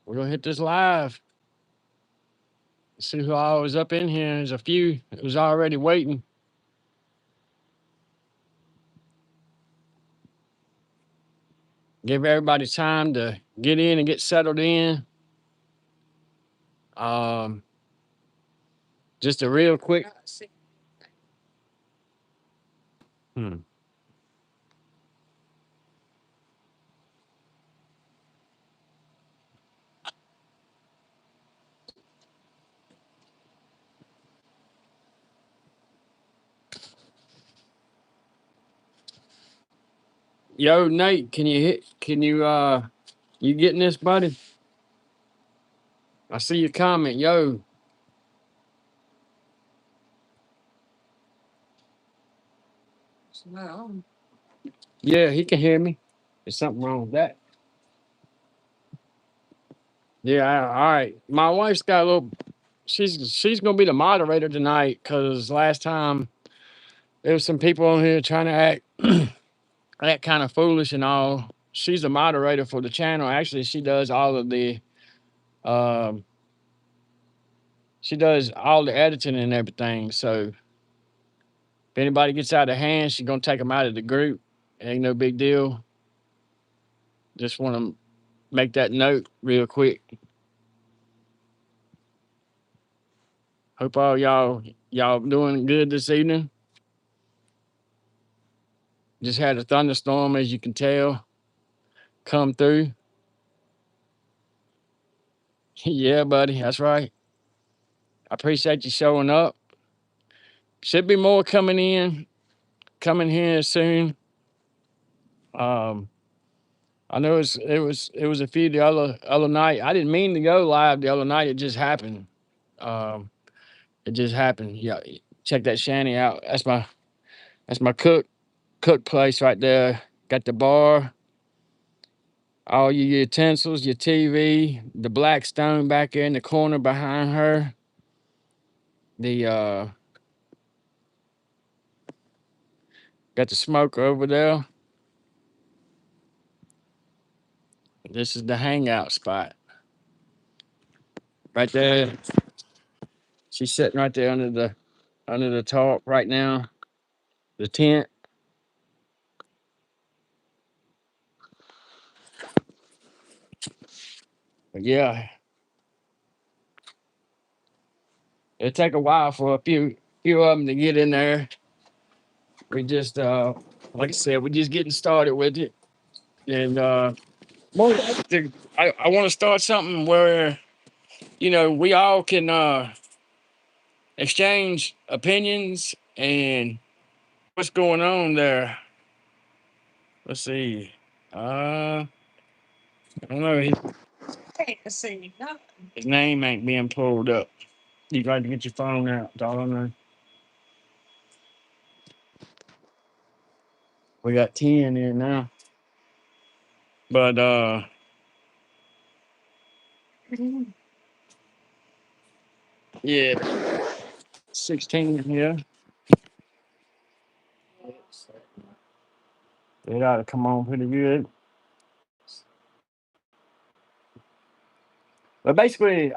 We're gonna hit this live. See who all was up in here. There's a few that was already waiting. Give everybody time to get in and get settled in. Um, just a real quick. Hmm. Yo, Nate, can you hit? Can you you getting this, buddy? I see your comment. Yo, yeah, he can hear me. There's something wrong with that. Yeah, all right. My wife's got a little. She's gonna be the moderator tonight because last time there was some people on here trying to act kind of foolish and all. She's the moderator for the channel. Actually, she does all of the um she does all the editing and everything. So if anybody gets out of hand, she's gonna take them out of the group. Ain't no big deal. Just want to make that note real quick. Hope all y'all doing good this evening. Just had a thunderstorm, as you can tell, come through. Yeah, buddy, that's right. I appreciate you showing up. Should be more coming here soon. Um, I know it was a few the other night. I didn't mean to go live the other night. It just happened. Um, it just happened. Yeah, check that shanty out. That's my cook place right there. Got the bar, all your utensils, your TV, the black stone back there in the corner behind her. The got the smoker over there. This is the hangout spot right there. She's sitting right there under the tarp right now. The tent. But yeah, it'll take a while for a few of them to get in there. We just like I said, we're just getting started with it. And more I want to start something where we all can exchange opinions and what's going on there. Let's see. I don't know. His name ain't being pulled up. You got to get your phone out, darling. We got 10 here now. But yeah, 16 here. It ought to come on pretty good. But basically,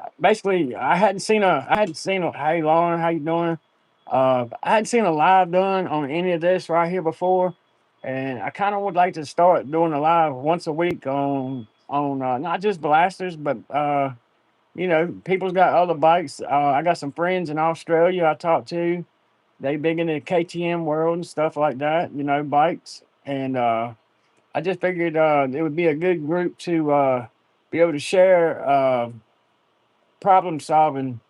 I hadn't seen a. Hey, Lauren, how you doing? I hadn't seen a live done on any of this right here before, and I kind of would like to start doing a live once a week on not just blasters, but people's got other bikes. I got some friends in Australia I talked to. They big in the KTM world and stuff like that. Bikes, and I just figured it would be a good group to be able to share. Problem solving.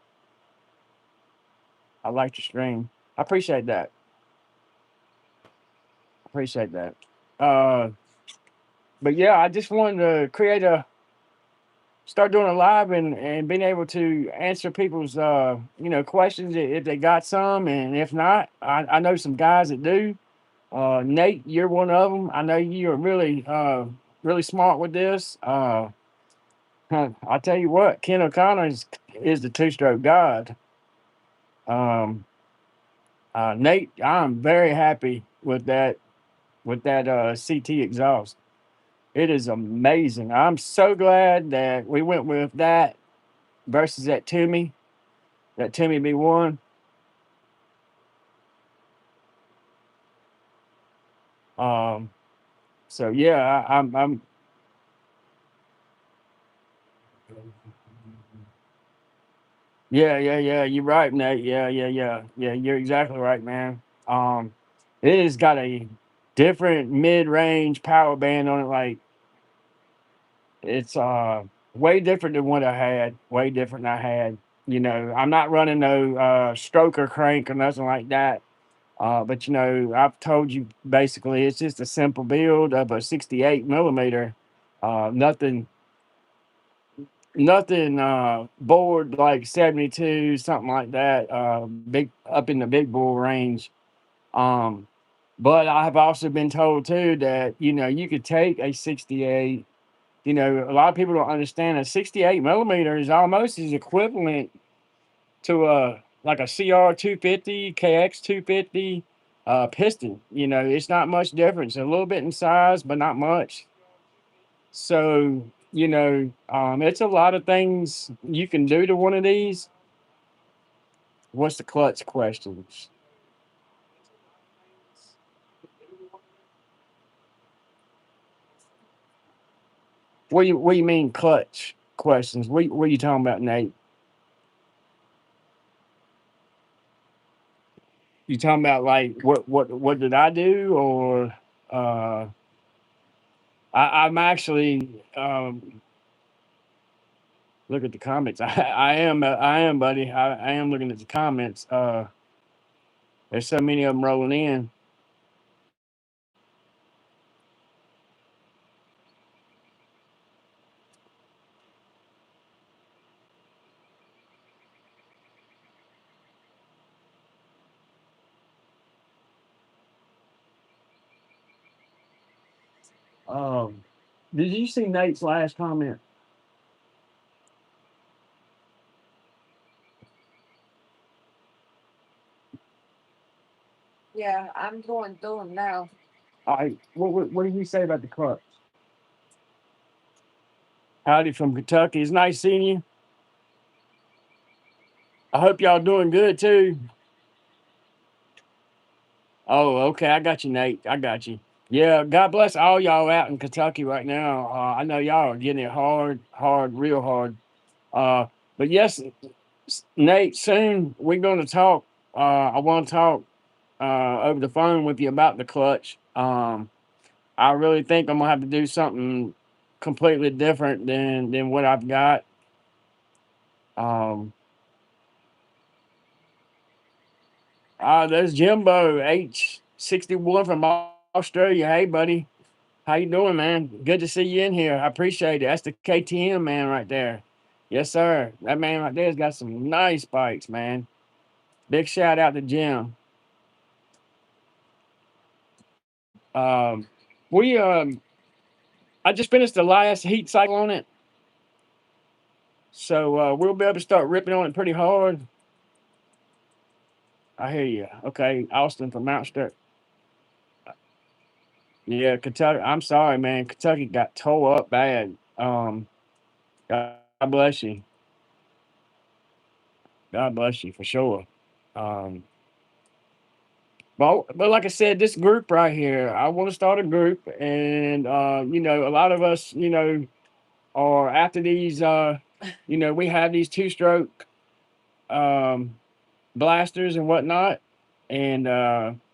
I like your stream. I appreciate that. Appreciate that. Uh, but yeah, I just wanted to start doing a live and being able to answer people's questions if they got some, and if not, I know some guys that do. Nate, you're one of them. I know you're really smart with this. I tell you what, Ken O'Connor is the two-stroke god. Um, Nate, I'm very happy with that CT exhaust. It is amazing. I'm so glad that we went with that versus that Toomey B1. Um, so yeah, I'm yeah. You're right, Nate. Yeah. You're exactly right, man. Um, it has got a different mid-range power band on it. Like it's way different than what I had. Way different than I had. You know, I'm not running no stroker crank or nothing like that. But you know, I've told you basically it's just a simple build of a 68 millimeter. Nothing, nothing board like 72, something like that. Big up in the big bull range. Um, but I have also been told too that you know you could take a 68. You know, a lot of people don't understand a 68 millimeter is almost as equivalent to a like a CR 250, KX 250 piston. You know, it's not much difference. A little bit in size, but not much. So, you know, it's a lot of things you can do to one of these. What's the clutch questions? What do you mean clutch questions? What are you talking about, Nate? You talking about like what did I do or uh I'm actually look at the comments. I am, buddy. I am looking at the comments. There's so many of them rolling in. Um, did you see Nate's last comment? Yeah, I'm going through them now. I what did he say about the clutch? Howdy from Kentucky. It's nice seeing you. I hope y'all doing good too. Oh, okay. I got you, Nate. I got you. Yeah, God bless all y'all out in Kentucky right now. I know y'all are getting it hard, real hard. Uh, but yes, Nate, soon we're going to talk. I want to talk over the phone with you about the clutch. I really think I'm gonna have to do something completely different than what I've got. Um, there's Jimbo H61 from Australia. Hey, buddy, how you doing, man? Good to see you in here. I appreciate it. That's the KTM man right there. Yes, sir. That man right there's got some nice bikes, man. Big shout out to Jim. Um, we I just finished the last heat cycle on it, so we'll be able to start ripping on it pretty hard. I hear you. Okay, Austin from Mount Ster. Yeah, Kentucky. I'm sorry, man. Kentucky got tore up bad. God bless you. God bless you for sure. Um, but like I said, this group right here, I want to start a group, and you know, a lot of us, you know, are after these. You know, we have these two-stroke um, blasters and whatnot. And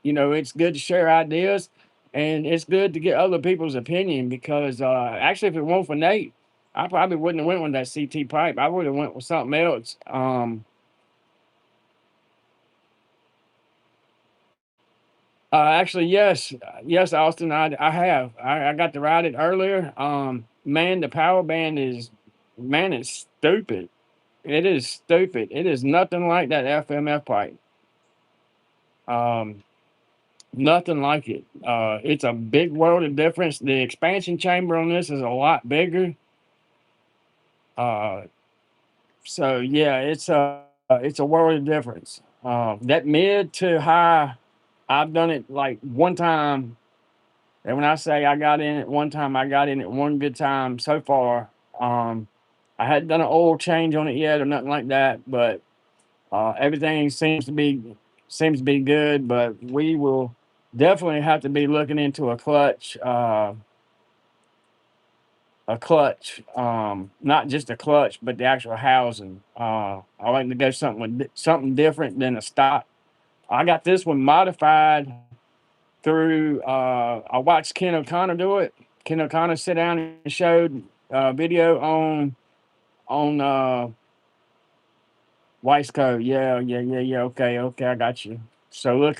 you know, it's good to share ideas and it's good to get other people's opinion because actually if it weren't for Nate, I probably wouldn't have went with that CT pipe. I would have went with something else. Actually, yes, Austin, I have. I got to ride it earlier. Man, the power band is man, it's stupid. It is stupid. It is nothing like that FMF pipe. Um, Nothing like it. It's a big world of difference. The expansion chamber on this is a lot bigger. Uh, so yeah, it's a world of difference. That mid to high, I've done it like one time And when I say I got in it one time, I got in it one good time so far. Um, I hadn't done an oil change on it yet or nothing like that, but everything seems to be good. But we will definitely have to be looking into a clutch, not just a clutch, but the actual housing. I like to go something different than a stock. I got this one modified through. I watched Ken O'Connor do it. Ken O'Connor sit down and showed video on Weisco. Yeah, yeah, yeah, yeah. Okay, okay, I got you. So look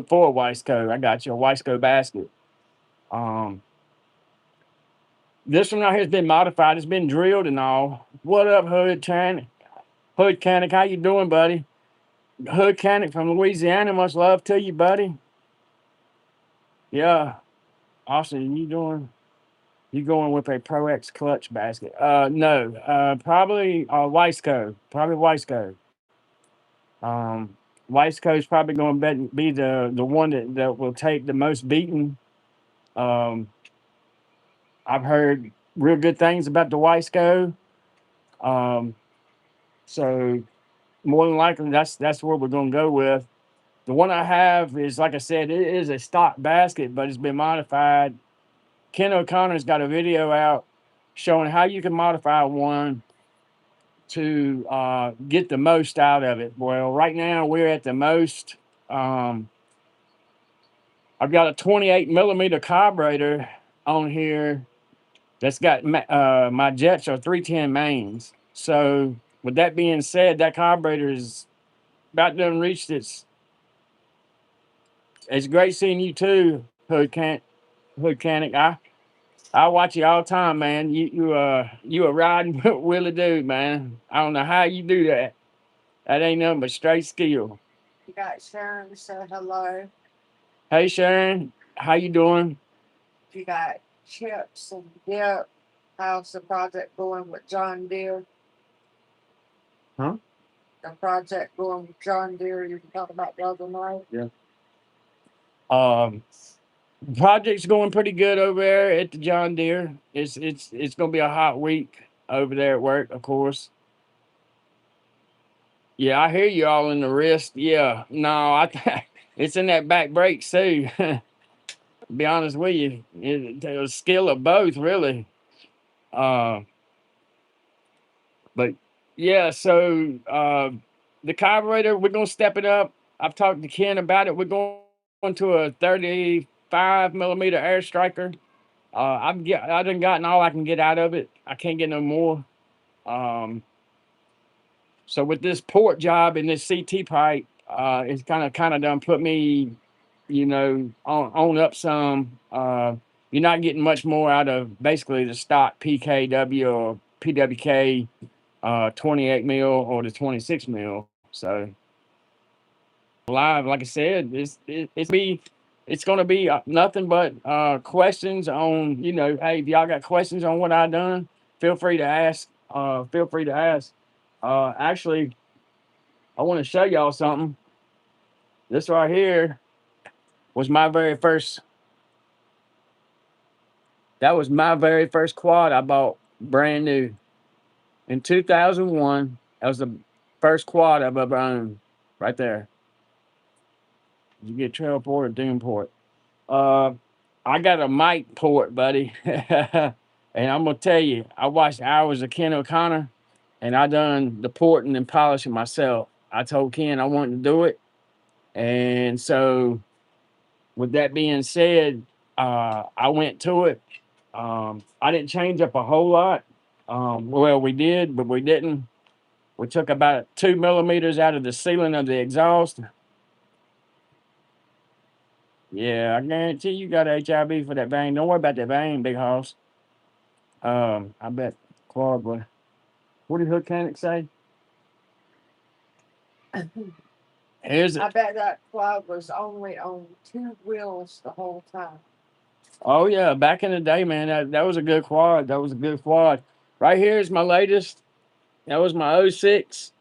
for a Weisco. I got you a Weisco basket. Um, this one right here has been modified. It's been drilled and all. What up, Hood Canic? Hood Canic, how you doing, buddy? Hood Canic from Louisiana. Much love to you, buddy. Yeah, Austin, you doing? You going with a Pro X clutch basket? No. Probably Weisco. Probably Weisco. Um, Weisco is probably going to be the one that will take the most beating. Um, I've heard real good things about the Weisco. Um, so more than likely, that's what we're going to go with. The one I have is, like I said, it is a stock basket, but it's been modified. Ken O'Connor's got a video out showing how you can modify one to get the most out of it. Well, right now we're at the most. Um, I've got a 28 millimeter carburetor on here that's got my jets are 310 mains. So with that being said, that carburetor is about done reached its. It's great seeing you too, Hood Canic. I watch you all the time, man. You a riding Willie dude, man. I don't know how you do that. That ain't nothing but straight skill. You got Sharon say hello. Hey Sharon, how you doing? You got Chips and Dip. How's the project going with John Deere? Huh? The project going with John Deere you were talking about the other night? Yeah. Um, project's going pretty good over there at the John Deere. It's gonna be a hot week over there at work, of course. Yeah, I hear you all in the wrist. Yeah, no, it's in that back brake too. Be honest with you, it's a skill of both, really. Uh, but yeah, so the carburetor, we're gonna step it up. I've talked to Ken about it. We're going to a 35 millimeter air striker. I done gotten all I can get out of it. I can't get no more. Um, so with this port job and this CT pipe, it's kind of done put me, on up some. You're not getting much more out of basically the stock PKW or PWK 28 mil or the 26 mil. So live, like I said, it's gonna be nothing but questions on, hey, if y'all got questions on what I done, feel free to ask. Feel free to ask. Actually, I want to show y'all something. This right here was my very first. That was my very first quad I bought brand new in 2001. That was the first quad I've ever owned. Right there. You get trail port or doom port. Uh, I got a mic port, buddy. And I'm gonna tell you, I watched hours of Ken O'Connor, and I done the porting and polishing myself. I told Ken I wanted to do it, and so with that being said, I went to it. I didn't change up a whole lot. Well, we did, but we didn't. We took about 2 millimeters out of the sealing of the exhaust. Yeah, I guarantee you got HIV for that vein. Don't worry about that vein, big hoss. I bet Claude would. What did Hook Mechanic say? Here's I it. bet that quad was only on two wheels the whole time. Oh yeah, back in the day, man, that was a good quad. That was a good quad. Right here is my latest. That was my '06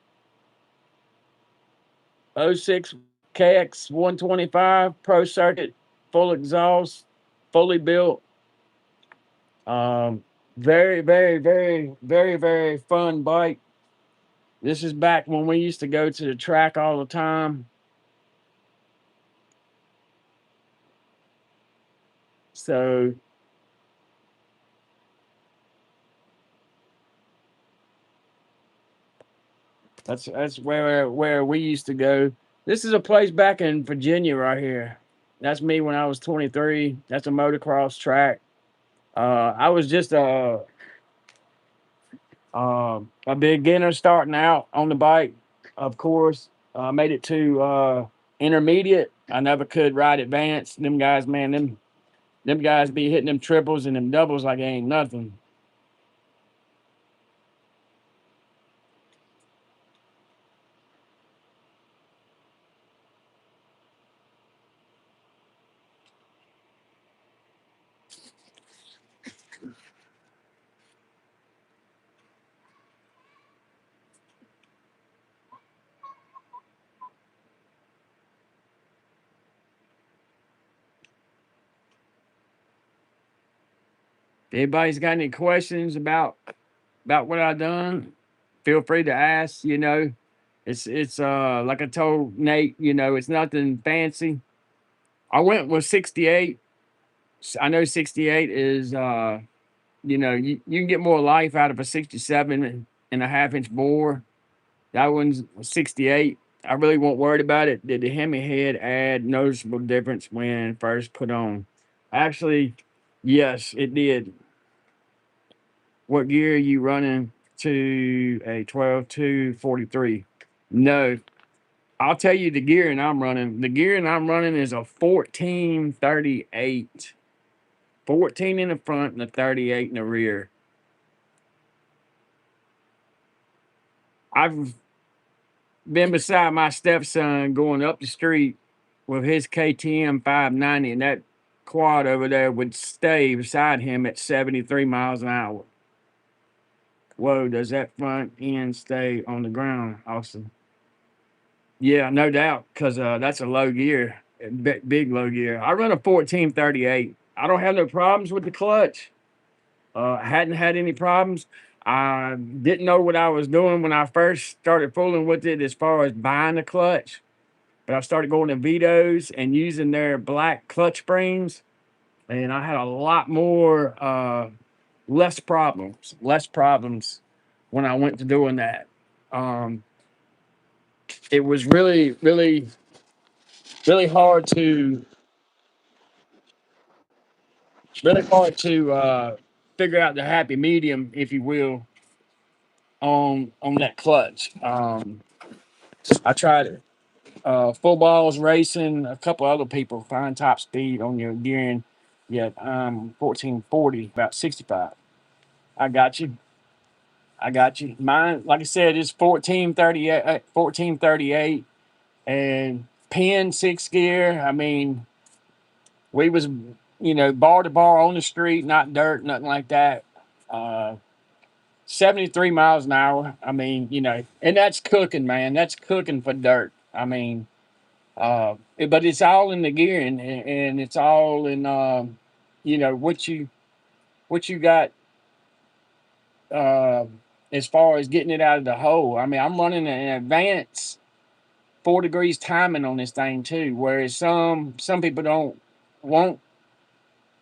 KX 125 Pro Circuit full exhaust. fully built. Um, very, very, very, very, very fun bike. This is back when we used to go to the track all the time. So that's where we used to go. This is a place back in Virginia right here. That's me when I was 23. That's a motocross track. I was just a beginner starting out on the bike. Of course, I made it to intermediate. I never could ride advanced. Them guys, man, them guys be hitting them triples and them doubles like it ain't nothing. If anybody's got any questions about what I done, feel free to ask. It's like I told Nate, it's nothing fancy. I went with 68. I know 68 is you can get more life out of a 67.5 inch bore. That one's 68. I really won't worried about it. Did the Hemi head add noticeable difference when first put on? Actually, yes, it did. What gear are you running to a 12-2-43? No, I'll tell you the gear and I'm running. The gear and I'm running is a 1438. 14 in the front and a 38 in the rear. I've been beside my stepson going up the street with his KTM 590, and that quad over there would stay beside him at 73 miles an hour. Whoa, does that front end stay on the ground, Austin? Yeah, no doubt, because that's a low gear, big low gear. I run a 1438. I don't have no problems with the clutch. I hadn't had any problems. I didn't know what I was doing when I first started fooling with it as far as buying the clutch. But I started going to Vito's and using their black clutch springs, and I had a lot more less problems when I went to doing that. Um, it was really, really, really hard to figure out the happy medium, if you will, on that clutch. I tried it. Full balls racing, a couple other people find top speed on your gearing. Yeah, 1440, about 65. I got you. I got you. Mine, like I said, is 1438, 1438, and pin six gear. I mean, we was, bar to bar on the street, not dirt, nothing like that. Uh, 73 miles an hour. I mean, and that's cooking, man. That's cooking for dirt. I mean, but it's all in the gearing, and it's all in, what you got uh, as far as getting it out of the hole. I mean, I'm running an advanced 4 degrees timing on this thing too, whereas some people don't want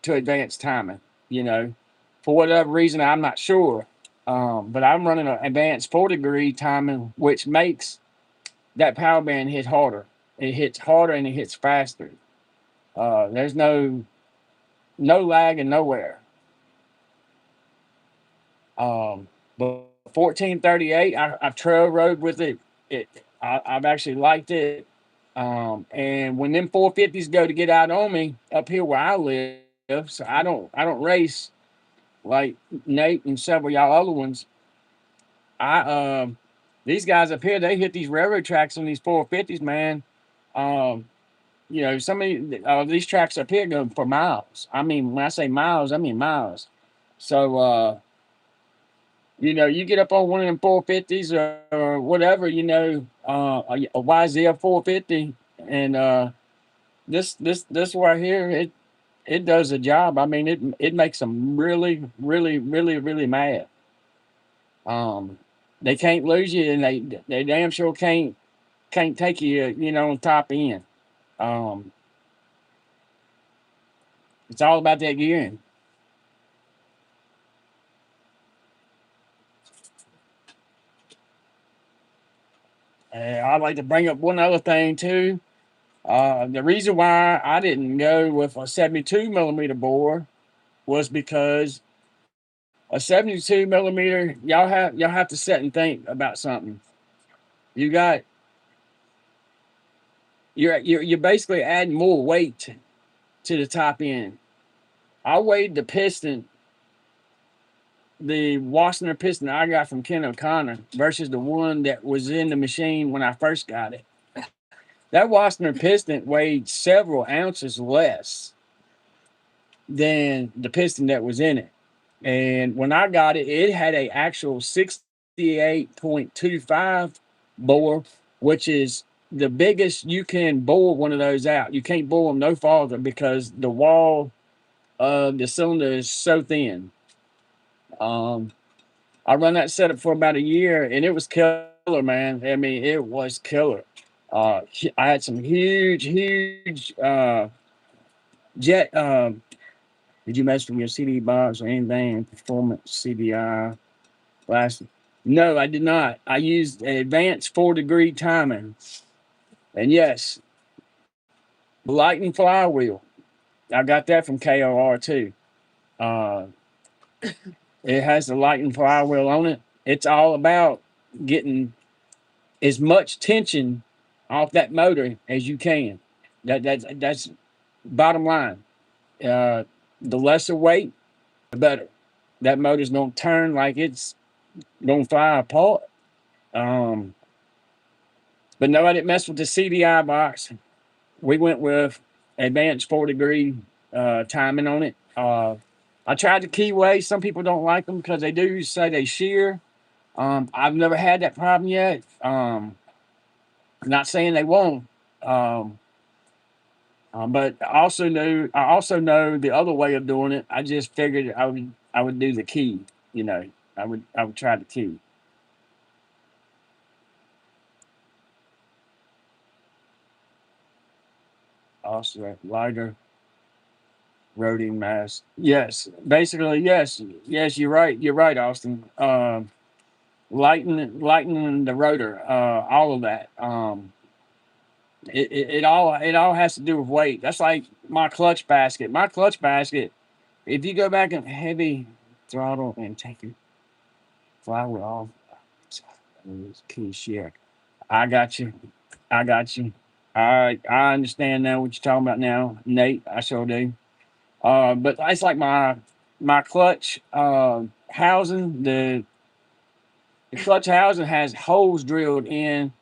to advance timing. You know, for whatever reason, I'm not sure. But I'm running an advanced 4 degree timing, which makes that power band hit harder. It hits harder and it hits faster. There's no lag and nowhere. But 1438, I've trail rode with it. I've actually liked it. And when them 450s go to get out on me up here where I live, so I don't race like Nate and several y'all other ones. I These guys up here, they hit these railroad tracks on these 450s, man. Um, some of these tracks up here go for miles. I mean, when I say miles, I mean miles. So you get up on one of them 450s or whatever, a YZF 450, and this right here, it does the job. I mean, it makes them really, really, really, really mad. Um, they can't lose you, and they damn sure can't take you, on top end. Um, it's all about that gearing. I'd like to bring up one other thing too. The reason why I didn't go with a 72 millimeter bore was because a 72 millimeter, y'all have to sit and think about something. You got you're basically adding more weight to the top end. I weighed the piston, the Wassenaar piston I got from Ken O'Connor versus the one that was in the machine when I first got it. That Wassenaar piston weighed several ounces less than the piston that was in it. And when I got it, it had a actual 68.25 bore, which is the biggest you can bore one of those out. You can't bore them no farther because the wall of the cylinder is so thin. Um, I run that setup for about a year, and it was killer, man. I mean, it was killer. I had some huge jet. Did you mess with your CD box or anything? Performance CDI last? No, I did not. I used an advanced 4-degree timing, and yes, lightning flywheel. I got that from KOR too. Uh, it has the lightning flywheel on it. It's all about getting as much tension off that motor as you can. That's bottom line. Uh, the lesser weight, the better. That motor's gonna turn like it's gonna fly apart. Um, but no, I didn't mess with the CDI box. We went with advanced 4-degree timing on it. I tried the keyway. Some people don't like them because they do say they shear. I've never had that problem yet. Not saying they won't. Um, but I also know the other way of doing it. I just figured I would do the key. You know, I would try the key. Also, lighter roading mass. Yes, basically yes, yes. You're right. You're right, Austin. Lightening the rotor. All of that. It all has to do with weight. That's like my clutch basket. My clutch basket. If you go back and heavy throttle and take your flywheel off, key share. I got you. I got you. I understand now what you're talking about now, Nate. I sure do. But it's like my clutch housing. The clutch housing has holes drilled in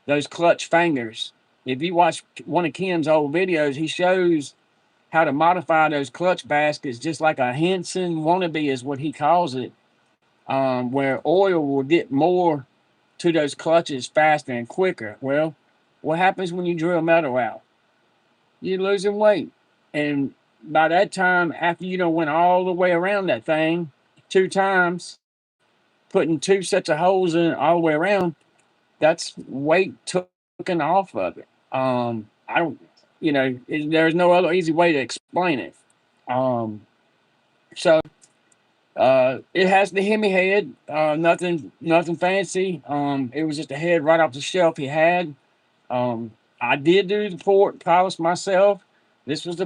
those clutch fingers. If you watch one of Ken's old videos, he shows how to modify those clutch baskets, just like a Henson wannabe is what he calls it, where oil will get more to those clutches faster and quicker. Well, what happens when you drill metal out? You're losing weight. And by that time, after you don't went all the way around that thing 2 times, putting 2 sets of holes in it all the way around, that's weight taken off of it. I don't, there's no other easy way to explain it. Um, so it has the Hemi head, nothing fancy. It was just a head right off the shelf he had. I did do the port polish myself. This was the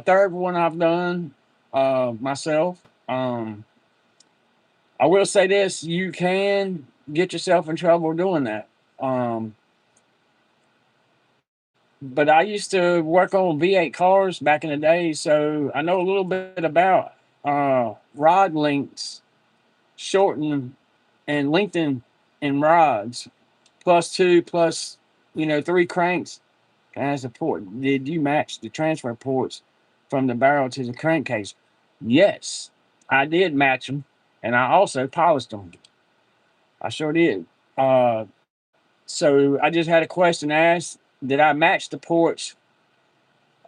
third one I've done myself. I will say this: you can get yourself in trouble doing that. Um, but I used to work on V8 cars back in the day, so I know a little bit about rod lengths, shorten and lengthen in rods, plus two, plus 3 cranks as a port. Did you match the transfer ports from the barrel to the crankcase? Yes, I did match them, and I also polished them. I sure did. Uh, so I just had a question asked: did I match the ports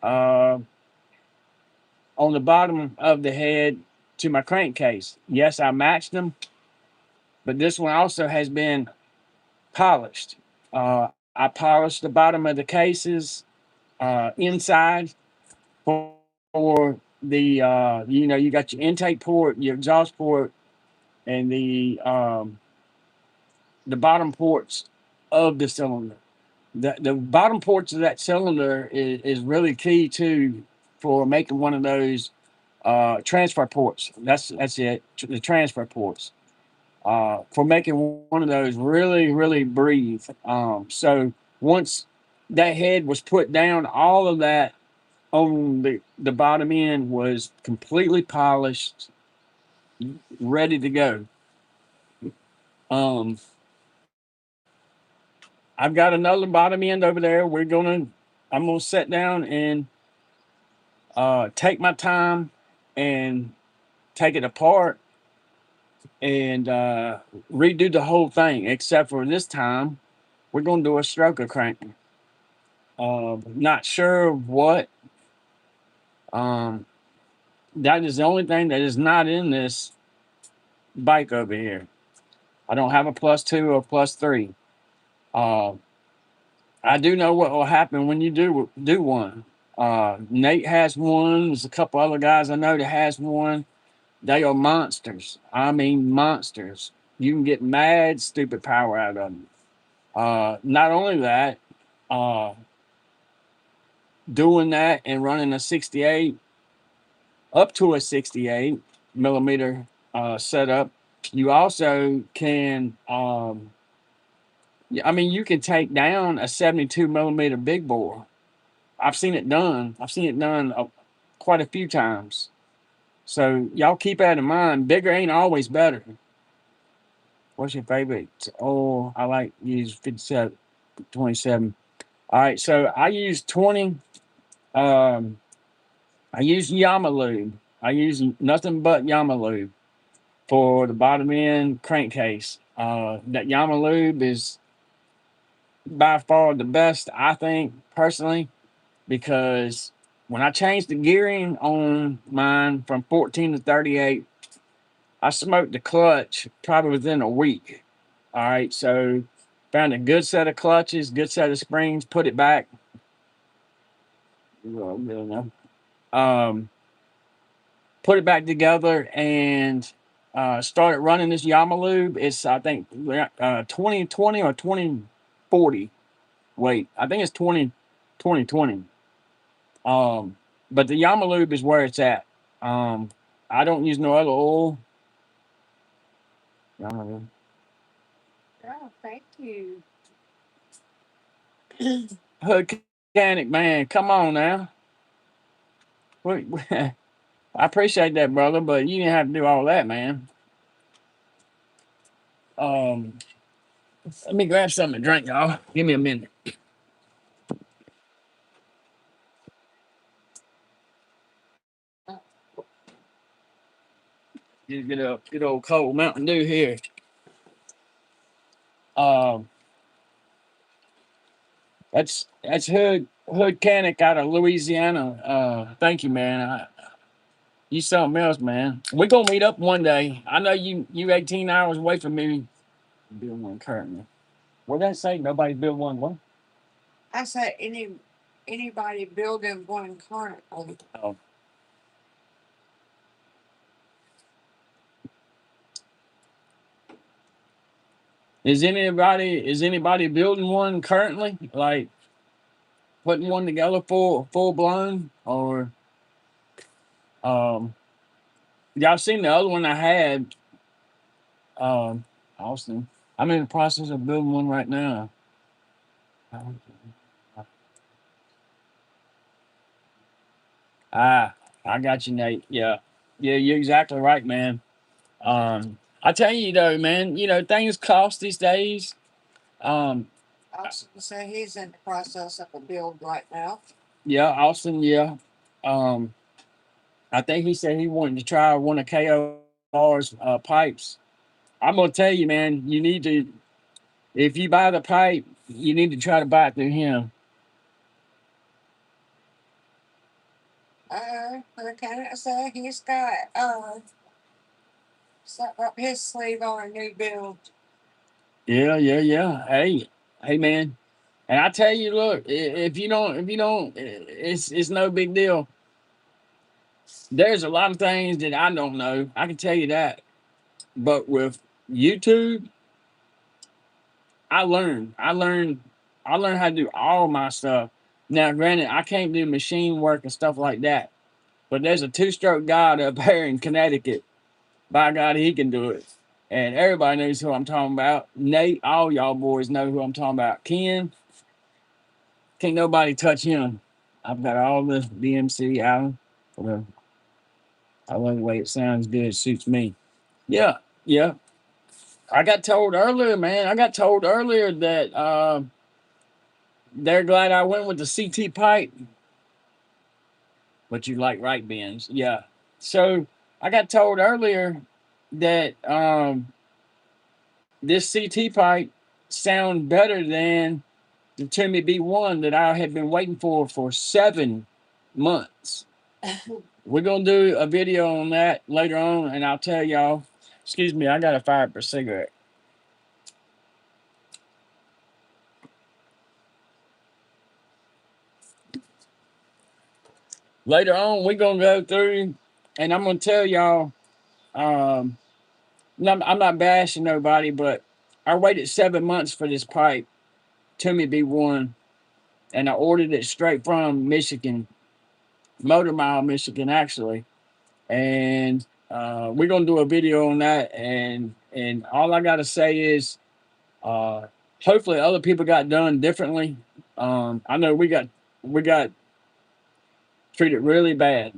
uh, on the bottom of the head to my crankcase. Yes, I matched them, but this one also has been polished. I polished the bottom of the cases inside for the you got your intake port, your exhaust port, and the bottom ports of the cylinder. The bottom ports of that cylinder is really key too for making one of those transfer ports. That's it. The transfer ports for making one of those really breathe. So once that head was put down, all of that on the bottom end was completely polished, ready to go. Um, I've got another bottom end over there. I'm gonna sit down and take my time and take it apart and redo the whole thing. Except for this time, we're gonna do a stroker crank. Not sure what. Um, that is the only thing that is not in this bike over here. I don't have a plus two or plus three. Uh, I do know what will happen when you do one. Nate has one. There's a couple other guys I know that has one. They are monsters. I mean monsters. You can get mad, stupid power out of them. Not only that, uh, doing that and running a 68 up to a 68 millimeter setup, you also can. I mean, you can take down a 72 millimeter big bore. I've seen it done. I've seen it done quite a few times. So y'all keep that in mind. Bigger ain't always better. What's your favorite? Oh, I like use 57, 27. All right, so I use 20. Um, I use Yamalube. I use nothing but Yamalube for the bottom end crankcase. That Yamalube is by far the best, I think, personally, because when I changed the gearing on mine from 14 to 38, I smoked the clutch probably within a week. All right, so found a good set of clutches, good set of springs, put it back. Well, really no. Um, put it back together and started running this Yamalube. It's I think 2020 or 2040. Wait, I think it's 2020. But the Yamalube is where it's at. Um, I don't use no other oil. Yamalube. Oh, thank you. Hood mechanic, man, come on now. I appreciate that, brother, but you didn't have to do all that, man. Um, let me grab something to drink, y'all. Give me a minute. Just get a good old cold Mountain Dew here. Um, that's Hood Canic out of Louisiana. Thank you, man. You something else, man. We're gonna meet up one day. I know you 18 hours away from me. Build one currently. What did that say? Nobody's built one. What? I said anybody building one currently. Oh. Is anybody building one currently? Like putting one together full blown? Or um y'all seen the other one I had, um Austin. I'm in the process of building one right now. Ah, I got you, Nate. Yeah. Yeah, you're exactly right, man. I tell you though, man, things cost these days. Um, Austin said he's in the process of a build right now. yeah, Austin, yeah. Um, I think he said he wanted to try one of KOR's pipes. I'm gonna tell you, man, you need to if you buy the pipe, you need to try to buy it through him. Like I said, he's got stuck up his sleeve on a new build. Yeah. Hey, man. And I tell you, look, if you don't, it's no big deal. There's a lot of things that I don't know. I can tell you that. But with YouTube, I learned. I learned how to do all my stuff. Now, granted, I can't do machine work and stuff like that. But there's a two-stroke guy up here in Connecticut. By God, he can do it. And everybody knows who I'm talking about. Nate, all y'all boys know who I'm talking about. Ken, can't nobody touch him. I've got all the DMC out. Well, I love the way it sounds good. It suits me. Yeah, yeah. I got told earlier, man. I got told earlier that they're glad I went with the CT pipe, but you like right bends. Yeah. So I got told earlier that this CT pipe sound better than the Timmy B1 that I had been waiting for 7 months. We're gonna do a video on that later on, and I'll tell y'all. Excuse me, I got to fire up a cigarette. Later on, we're gonna go through, and I'm gonna tell y'all. Um, I'm not bashing nobody, but I waited 7 months for this pipe, Timmy B1, and I ordered it straight from Michigan, Motor Mile, Michigan, actually. And we're gonna do a video on that. And all I gotta say is, uh, hopefully, other people got done differently. I know we got treated really bad,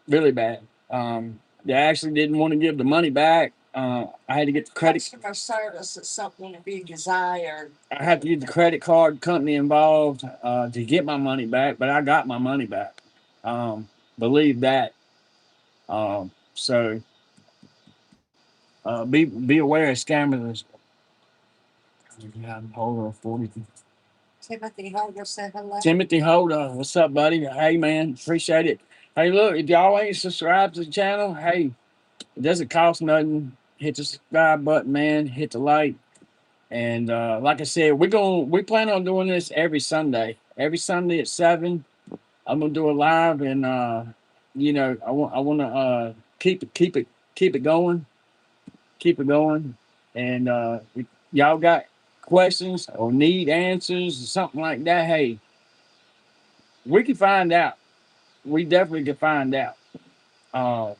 really bad. They actually didn't want to give the money back. I had to get the credit. Customer service is something to be desired. I had to get the credit card company involved to get my money back, but I got my money back. Believe that. So be aware of scammers. Yeah, hold on, 40. Timothy Holder said hello. Timothy Holder, what's up, buddy? Hey, man, appreciate it. Hey, look, if y'all ain't subscribed to the channel, hey, it doesn't cost nothing. Hit the subscribe button, man. Hit the like. And like I said, we plan on doing this every Sunday. Every Sunday at 7. I'm gonna do a live, and I want to keep it going, keep it going. And if y'all got questions or need answers or something like that, hey, we can find out. We definitely can find out. Uh,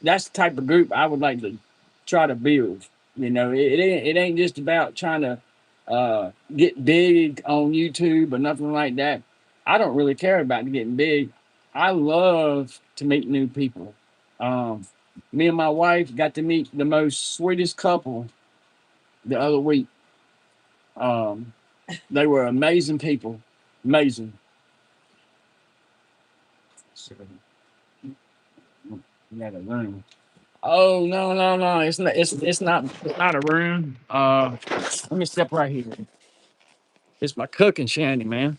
that's the type of group I would like to try to build. It ain't just about trying to get big on YouTube or nothing like that. I don't really care about getting big. I love to meet new people. Um, Me and my wife got to meet the most sweetest couple the other week. Um, they were amazing people, amazing. So, we got a room. Oh, no! It's not. It's not a room. Let me step right here. It's my cooking shanty, man.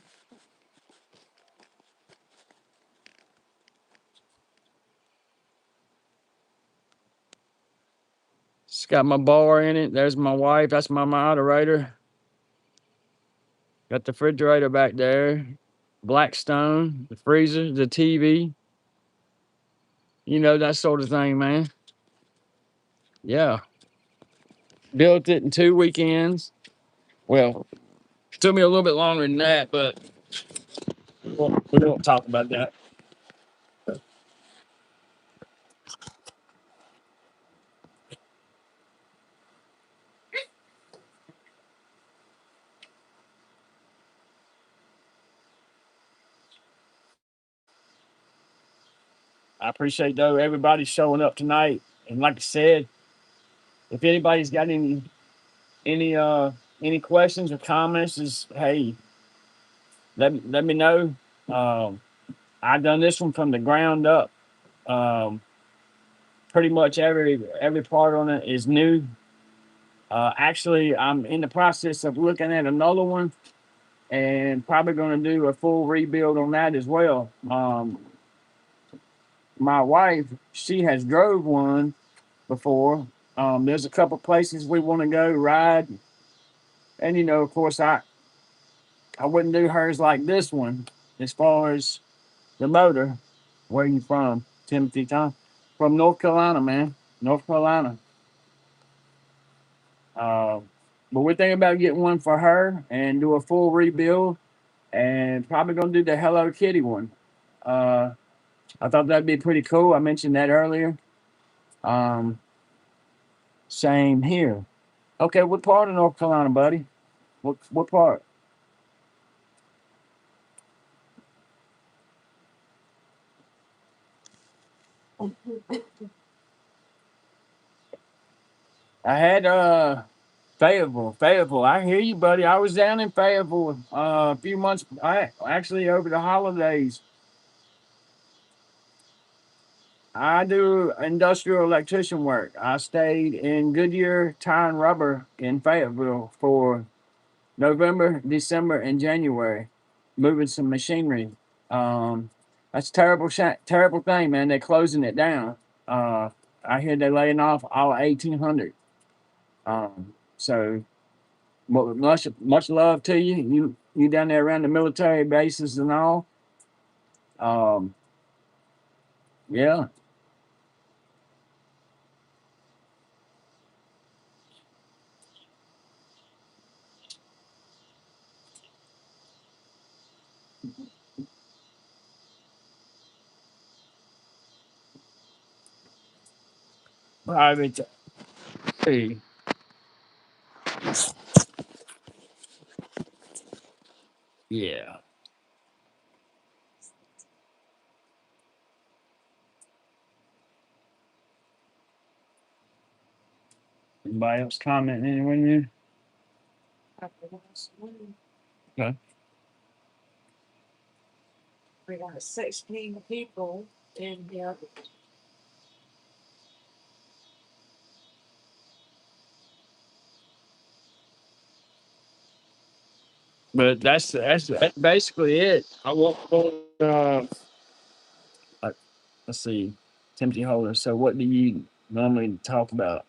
It's got my bar in it. There's my wife. That's my moderator. Got the refrigerator back there. Blackstone, the freezer, the TV. That sort of thing, man. Yeah. Built it in 2 weekends. Well, it took me a little bit longer than that, but we won't talk about that. I appreciate though everybody showing up tonight. And like I said, if anybody's got any uh any questions or comments, just hey, let me know. Um, I done this one from the ground up. Um, Pretty much every part on it is new. Actually, I'm in the process of looking at another one, and probably going to do a full rebuild on that as well. My wife, she has drove one before. There's a couple places we want to go ride, and of course, I wouldn't do hers like this one as far as the motor. Where you from, Timothy Tom? From North Carolina, man. North Carolina. Uh, but we're thinking about getting one for her and do a full rebuild, and probably gonna do the Hello Kitty one. Uh, I thought that'd be pretty cool. I mentioned that earlier. Um, Same here. Okay, what part of North Carolina, buddy? What part? I had Fayetteville, Fayetteville. I hear you, buddy. I was down in Fayetteville a few months. I actually over the holidays. I do industrial electrician work. I stayed in Goodyear Tire and Rubber in Fayetteville for November, December, and January, moving some machinery. Um, that's a terrible, terrible thing, man. They're closing it down. Uh, I hear they're laying off all 1,800. So much love to you. You down there around the military bases and all. Um, yeah, private. Hey, yeah. Anybody else comment anyone new? Okay. We got 16 people in here. But that's basically it. I won't. Uh, let's see, Timothy Holder. So, what do you normally talk about?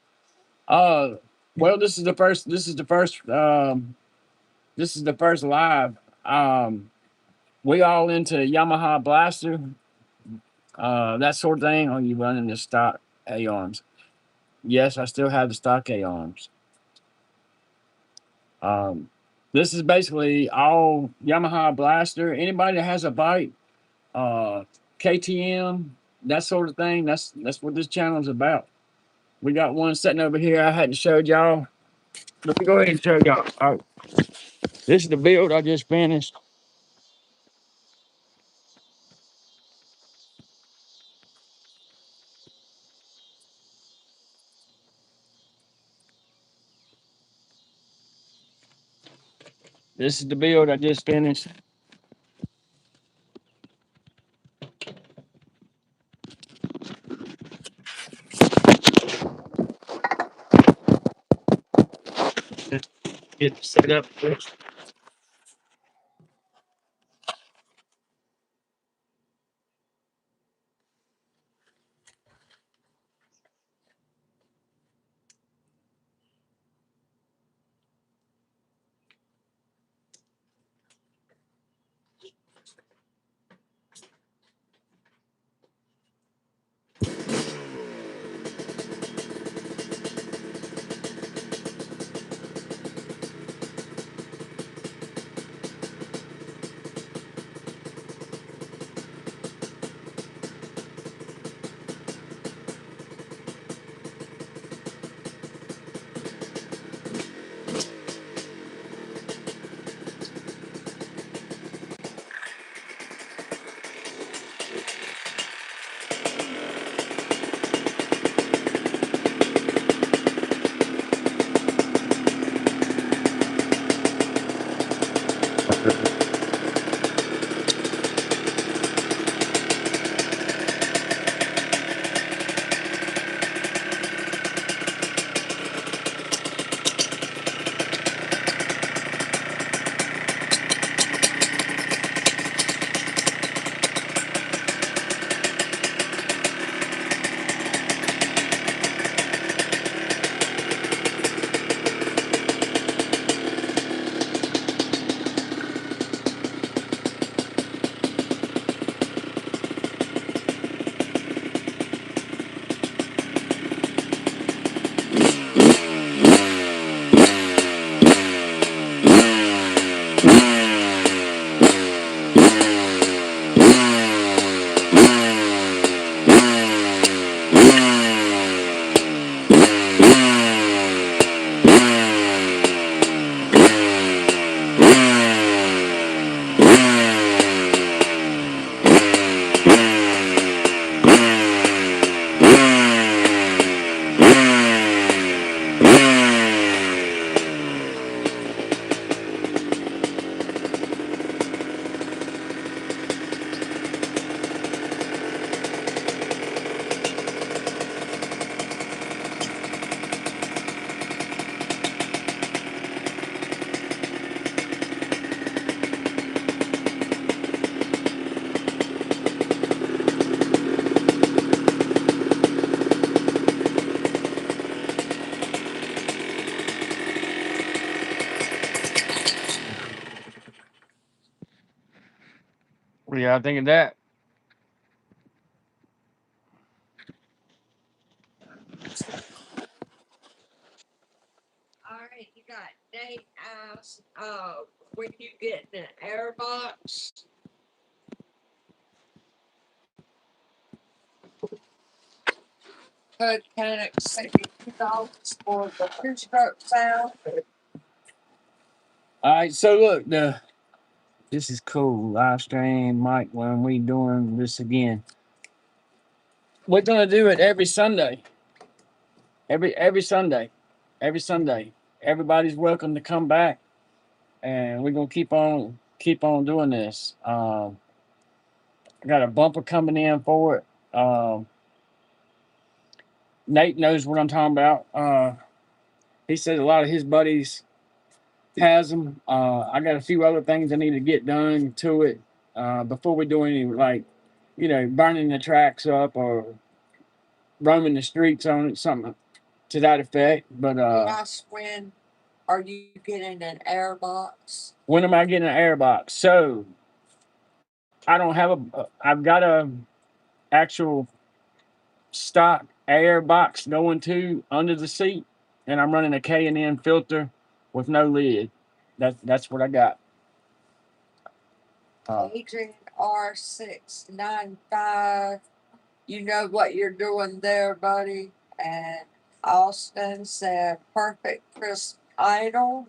Uh, well, this is the first. This is the first. This is the first live. We all into Yamaha Blaster, that sort of thing. Are you running the stock A arms? Yes, I still have the stock A arms. Um, this is basically all Yamaha Blaster. Anybody that has a bike, uh, KTM, that sort of thing. That's what this channel is about. We got one sitting over here. I hadn't showed y'all. Let me go ahead and show y'all. All right, this is the build I just finished. This is the build I just finished. Get set up. Yeah, I think of that. All right, you got Nate asked, when you get an air box, hood can accept $2 for the two-stroke sound. All right, so look, this is cool. Live stream, Mike. When we doing this again, we're gonna do it every Sunday. Every Sunday, every Sunday. Everybody's welcome to come back, and we're gonna keep on doing this. I got a bumper coming in for it. Nate knows what I'm talking about. He says a lot of his buddies has them. I got a few other things I need to get done to it before we do any like, burning the tracks up or roaming the streets on it, something to that effect. But You asked when are you getting an air box? when am I getting an air box? So I don't have a. I've got a actual stock air box going to under the seat, and I'm running a K&N filter with no lid. That's what I got. Adrian R695, you know what you're doing there, buddy. And Austin said, perfect crisp idol.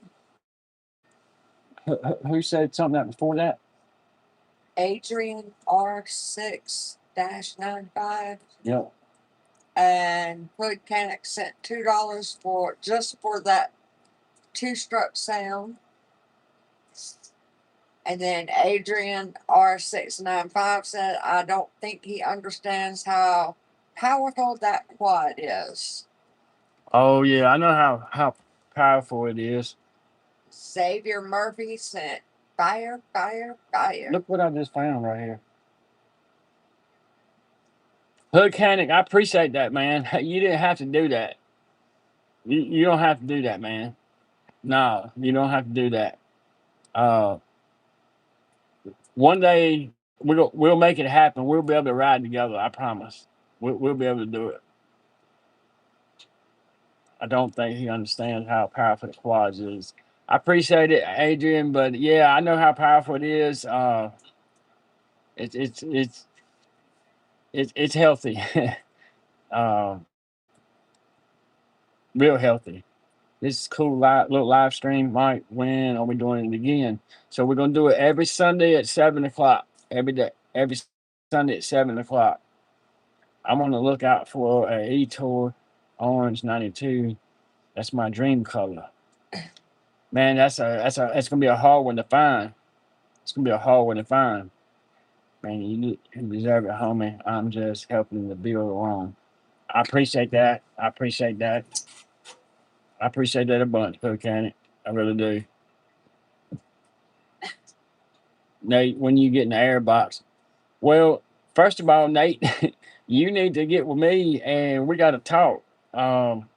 Who said something that before that? Adrian R6-95. Yep. And Hood Canic sent $2 for just for that two-stroke sound. And then Adrian R695 said, I don't think he understands how powerful that quad is. Oh yeah, I know how powerful it is. Xavier Murphy sent fire, fire, fire. Look what I just found right here. Hood Canic, I appreciate that, man. You didn't have to do that. You don't have to do that, man. No, you don't have to do that. Uh, One day we'll make it happen. We'll be able to ride together. I promise. We'll be able to do it. I don't think he understands how powerful the quads is. I appreciate it, Adrian, but yeah, I know how powerful it is. It's it's it's it's healthy, um, real healthy. This is cool little live stream. Mike, when are we doing it again? So we're gonna do it every Sunday at 7 o'clock. Every day, every Sunday at 7 o'clock. I'm on the lookout for a E-Tour Orange 92. That's my dream color. Man, that's gonna be a hard one to find. It's gonna be a hard one to find. Man, you deserve it, homie. I'm just helping the build along. I appreciate that. I appreciate that. I appreciate that a bunch, Cocaine. I really do. Nate, when you get in the air box. Well, first of all, Nate, you need to get with me and we gotta talk. Um,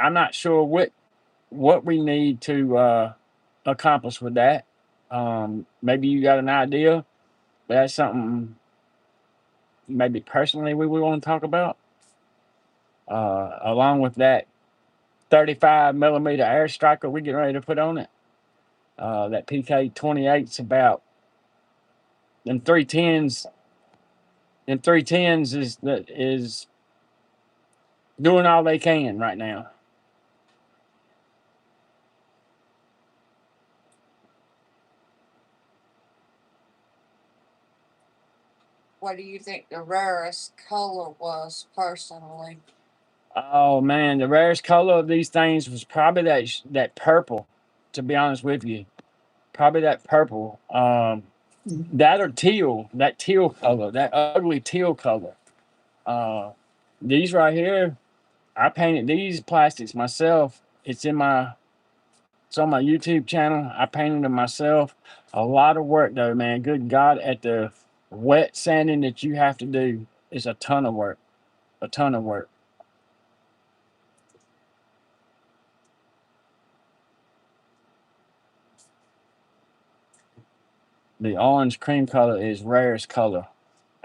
I'm not sure what we need to accomplish with that. Maybe you got an idea. That's something maybe personally we want to talk about. Along with that 35 millimeter air striker we getting ready to put on it. That PK 28's about them 310s. Them 310s is doing all they can right now. What do you think the rarest color was personally? Oh man, the rarest color of these things was probably that purple. To be honest with you, probably that purple. That or teal, that teal color, that ugly teal color. Uh, these right here, I painted these plastics myself. It's on my YouTube channel. I painted them myself. A lot of work though, man. Good God, at the wet sanding that you have to do is a ton of work. A ton of work. The orange cream color is rarest color.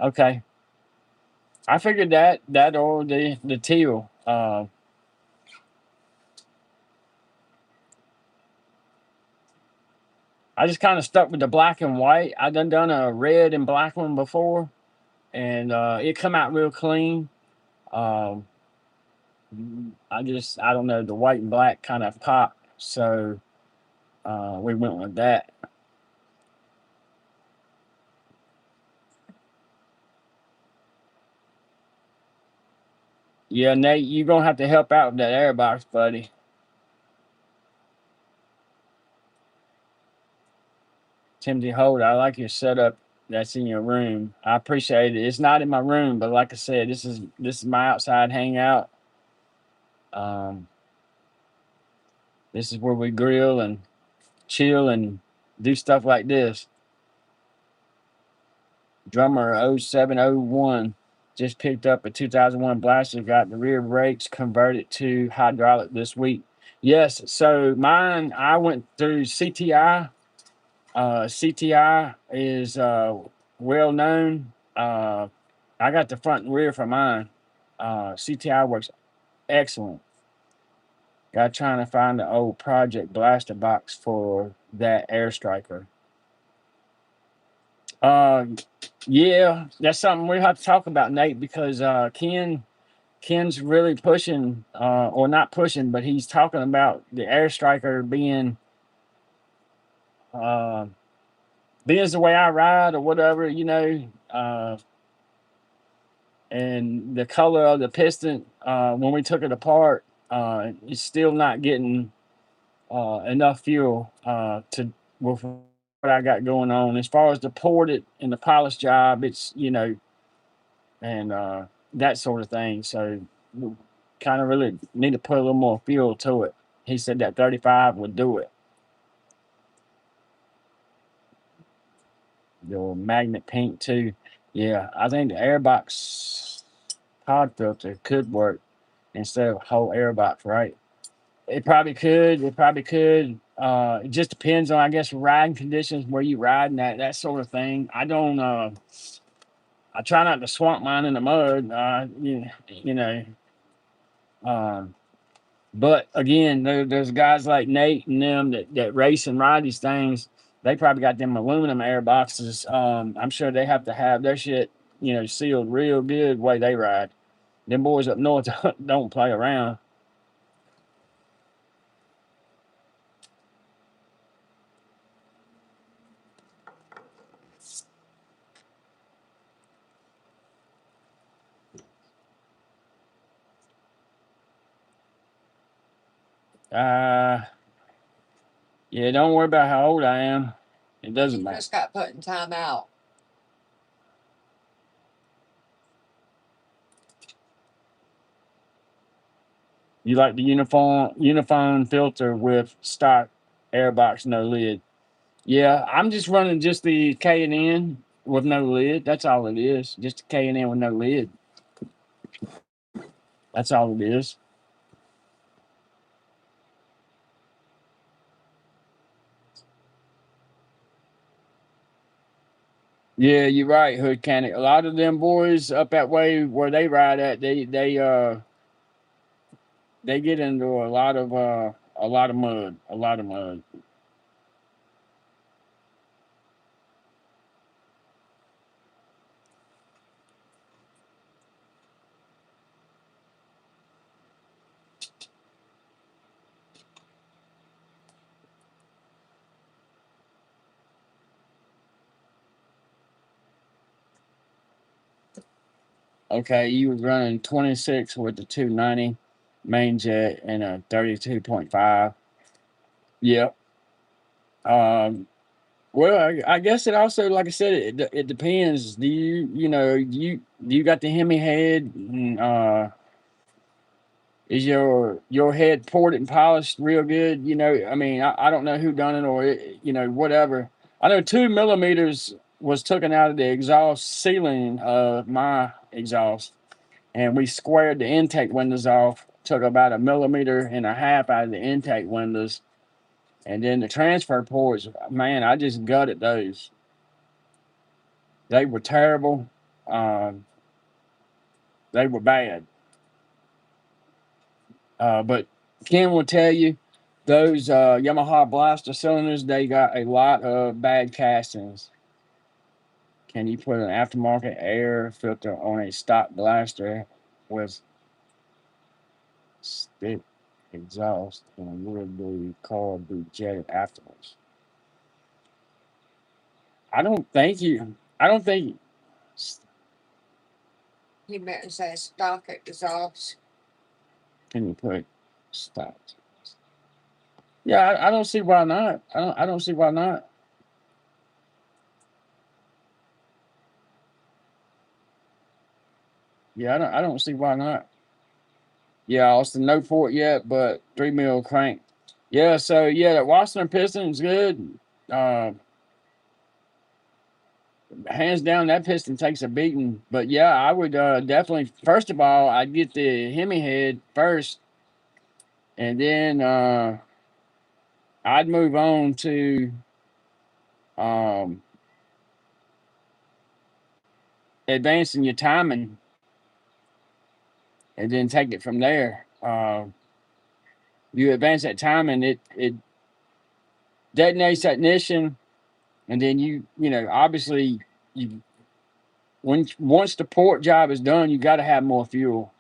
Okay. I figured that or the teal. I just kind of stuck with the black and white. I done a red and black one before, and it come out real clean. Um, I don't know, the white and black kind of pop, so we went with that. Yeah, Nate, you're gonna have to help out with that airbox, buddy. Timothy Holt, I like your setup that's in your room. I appreciate it. It's not in my room, but like I said, this is my outside hangout. Um, this is where we grill and chill and do stuff like this. Drummer 0701 just picked up a 2001 Blaster, got the rear brakes converted to hydraulic this week. Yes, so mine, I went through CTI. CTI is well known. I got the front and rear for mine. CTI works excellent. Got trying to find the old Project Blaster box for that Air Striker. Uh, yeah, that's something we have to talk about, Nate, because Ken's really pushing, or not pushing, but he's talking about the Air Striker uh, being the way I ride or whatever, and the color of the piston when we took it apart, it's still not getting enough fuel to with what I got going on. As far as the ported and the polish job, it's and that sort of thing. So we kind of really need to put a little more fuel to it. He said that 35 would do it. The magnet paint too. Yeah, I think the airbox pod filter could work instead of whole airbox, right? It probably could. It probably could. It just depends on, I guess, riding conditions, where you ride, and that sort of thing. I don't. I try not to swamp mine in the mud. Um, but again, there's guys like Nate and them that race and ride these things. They probably got them aluminum air boxes. I'm sure they have to have their shit, sealed real good way they ride. Them boys up north don't play around. Uh, yeah, don't worry about how old I am. It doesn't You matter. just got put in timeout. You like the uniform filter with stock airbox, no lid. Yeah, I'm just running just the K and N with no lid. That's all it is. Just a K and N with no lid. That's all it is. Yeah, you're right, Hood Cannon. A lot of them boys up that way where they ride at, they get into a lot of mud. A lot of mud. Okay, you was running 26 with the 290 main jet and a 32.5. Yep. Um, well, I guess it also, like I said, it depends. Do you got the Hemi head? And, is your head ported and polished real good? I mean, I don't know who done it, or whatever. I know 2 millimeters was taken out of the exhaust ceiling of my exhaust, and we squared the intake windows off. Took about a millimeter and a half out of the intake windows, and then the transfer ports. Man, I just gutted those. They were terrible. Um, they were bad. But Ken will tell you those Yamaha blaster cylinders, they got a lot of bad castings. Can you put an aftermarket air filter on a stock blaster with stick exhaust and would the car be jetted afterwards? I don't think you. I don't think. He meant to say stock exhaust. Can you put stock? Yeah, I don't see why not. I don't see why not. Yeah, I don't see why not. Yeah, Austin, no port yet, but 3 mil crank. Yeah, so yeah, that Wassenaar piston is good. Uh, Hands down, that piston takes a beating. But yeah, I would definitely. First of all, I'd get the Hemi head first, and then I'd move on to um, advancing your timing, and then take it from there. You advance that timing, it detonates that ignition, and then you know obviously you once the port job is done, you got to have more fuel.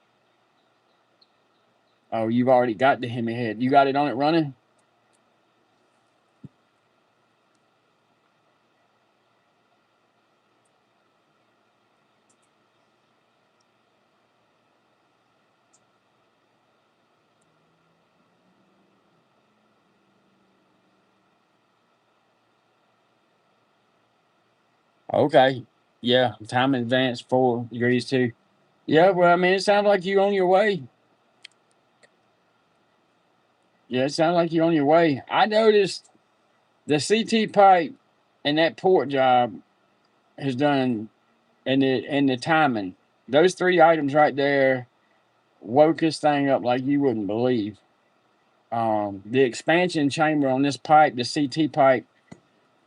Oh, you've already got the Hemi head. You got it on it running. Okay. Yeah. Time advance 4 degrees too. Yeah. Well, I mean, it sounds like you on your way. Yeah. It sounds like you're on your way. I noticed the CT pipe and that port job has done, and the timing. Those three items right there woke this thing up like you wouldn't believe. The expansion chamber on this pipe, the CT pipe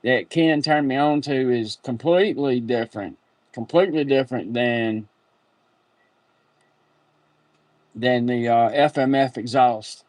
that Ken turned me on to, is completely different than the FMF exhaust.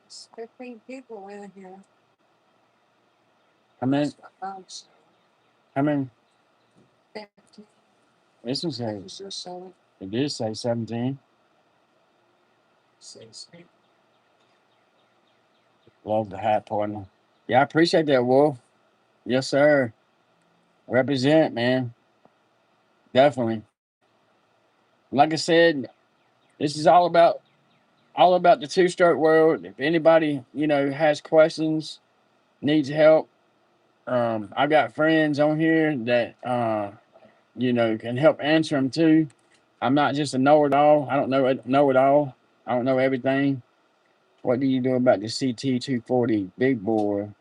It's 15 people in here. I mean, Um, I mean, 15. this one Is says there 7? it did say 17. 16. Love the hat partner. Yeah, I appreciate that, Wolf. Yes, sir. Represent, man. Definitely. Like I said, this is all about the two-stroke world. If anybody has questions, needs help, I've got friends on here that can help answer them too. I'm not just a know-it-all. I don't know it all. I don't know everything. What do you do about the CT 240 big bore,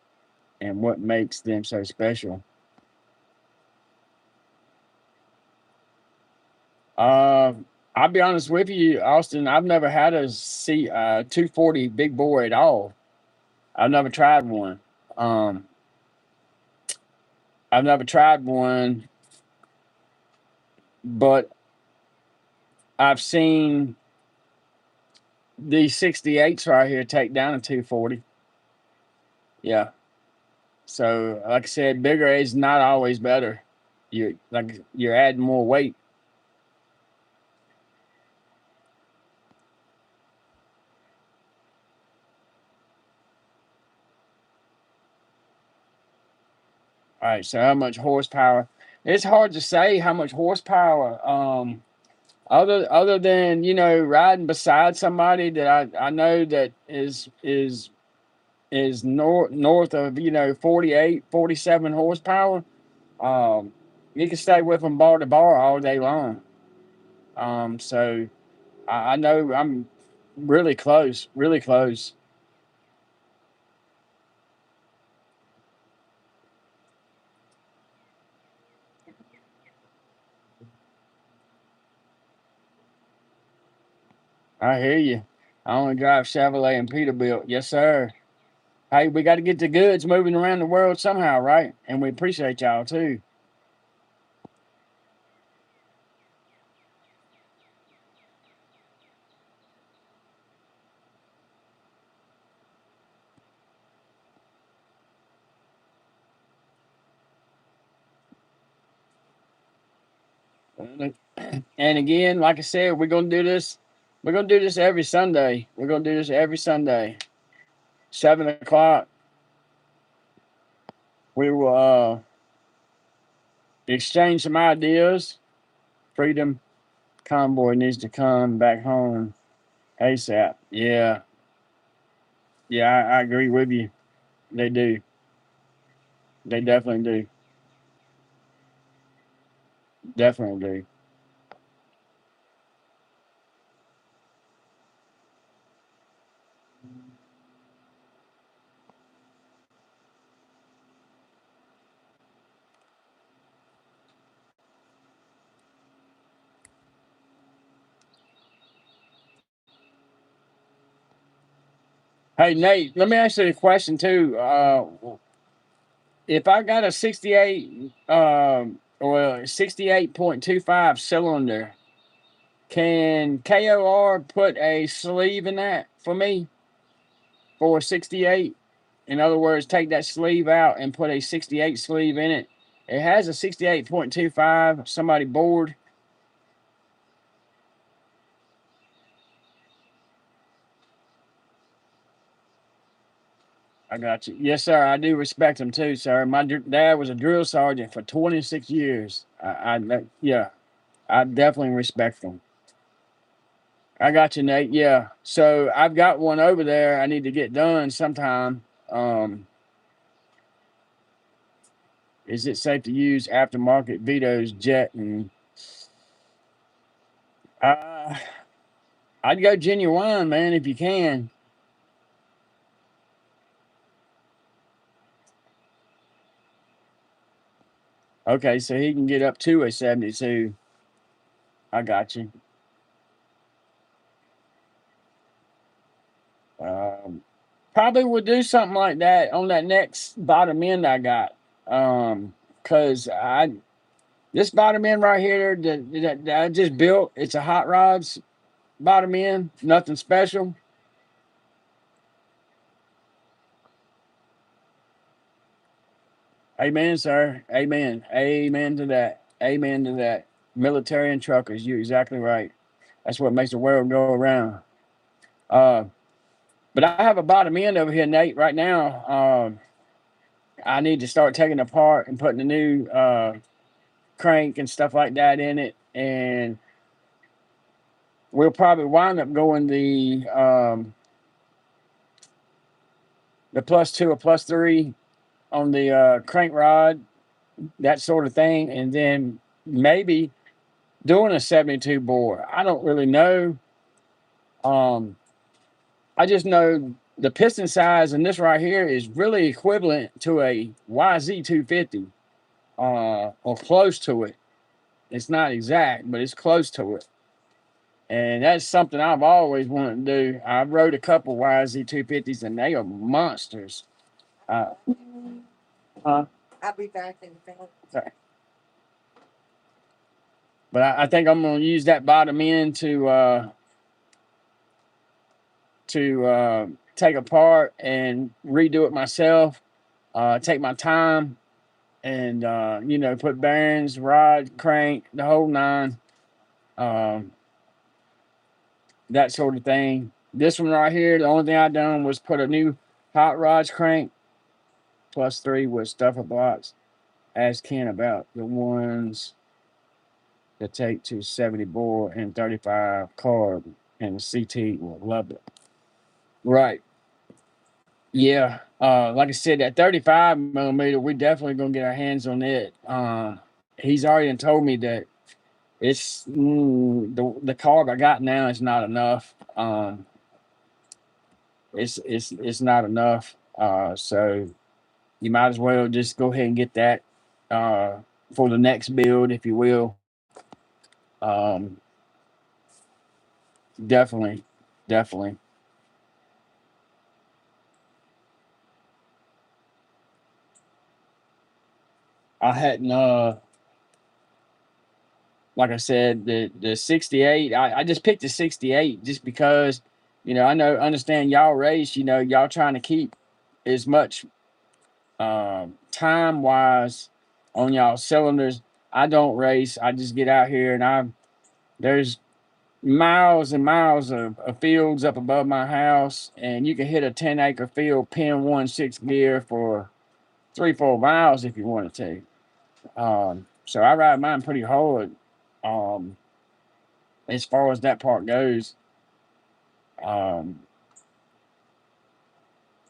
and what makes them so special? Uh, I'll be honest with you, Austin. I've never had a 240 big bore at all. I've never tried one. Um, I've never tried one, but I've seen these 68s right here take down a 240. Yeah. So, like I said, bigger is not always better. You're adding more weight. All right. So, how much horsepower? It's hard to say how much horsepower. Other than riding beside somebody that I know that is north of 48, 47 horsepower. Um, you can stay with them bar to bar all day long. So I know I'm really close, really close. I hear you. I only drive Chevrolet and Peterbilt. Yes, sir. Hey, we got to get the goods moving around the world somehow, right? And we appreciate y'all too. And again, like I said, we're gonna do this. We're gonna do this every Sunday. We're gonna do this every Sunday, 7 o'clock. We will exchange some ideas. Freedom Convoy needs to come back home ASAP. Yeah, yeah, I agree with you. They do. They definitely do. Definitely do. Hey Nate, let me ask you a question too. If I got a 68, or 68.25 cylinder, can KOR put a sleeve in that for me for 68? In other words, take that sleeve out and put a 68 sleeve in it. It has a 68.25. Somebody bored. I got you. Yes, sir. I do respect him too, sir. My dad was a drill sergeant for 26 years. Yeah, I definitely respect him. I got you, Nate. Yeah. So I've got one over there. I need to get done sometime. Um, is it safe to use aftermarket Vito's jet? And uh, I'd go genuine, man, if you can. Okay, so he can get up to a 72. I got you. Um, Probably would do something like that on that next bottom end I got. Cause this bottom end right here that I just built, it's a hot rods bottom end, nothing special. Amen, sir. Amen. Amen to that. Amen to that. Military and truckers, you're exactly right. That's what makes the world go around. Uh, but I have a bottom end over here, Nate, right now. I need to start taking it apart and putting a new crank and stuff like that in it. And we'll probably wind up going the plus two or plus three on the crank rod, that sort of thing. And then maybe doing a 72 bore. I don't really know. Um, I just know the piston size in this right here is really equivalent to a YZ250, or close to it. It's not exact, but it's close to it. And that's something I've always wanted to do. I rode a couple YZ250s and they are monsters. Uh, I'll be back in a minute. Sorry. But I think I'm going to use that bottom end to take apart and redo it myself. take my time and put bearings, rod, crank, the whole nine, um, that sort of thing. This one right here, the only thing I done was put a new hot rods crank plus three with stuffer blocks. Ask Ken about the ones that take to 70 bore and 35 carb, and the CT will love it. Right. Yeah. Like I said, that 35 millimeter, we definitely gonna get our hands on it. He's already told me that it's the carb I got now is not enough. It's not enough. So you might as well just go ahead and get that uh, for the next build, if you will. Um, definitely, definitely. I hadn't like I said, the 68. I just picked the 68 just because, I understand y'all race. Y'all trying to keep as much time wise on y'all cylinders. I don't race. I just get out here and there's miles and miles of fields up above my house, and you can hit a 10-acre field, pin 1 6 gear for 3 4 miles if you wanted to. So I ride mine pretty hard. Um, as far as that part goes. Um,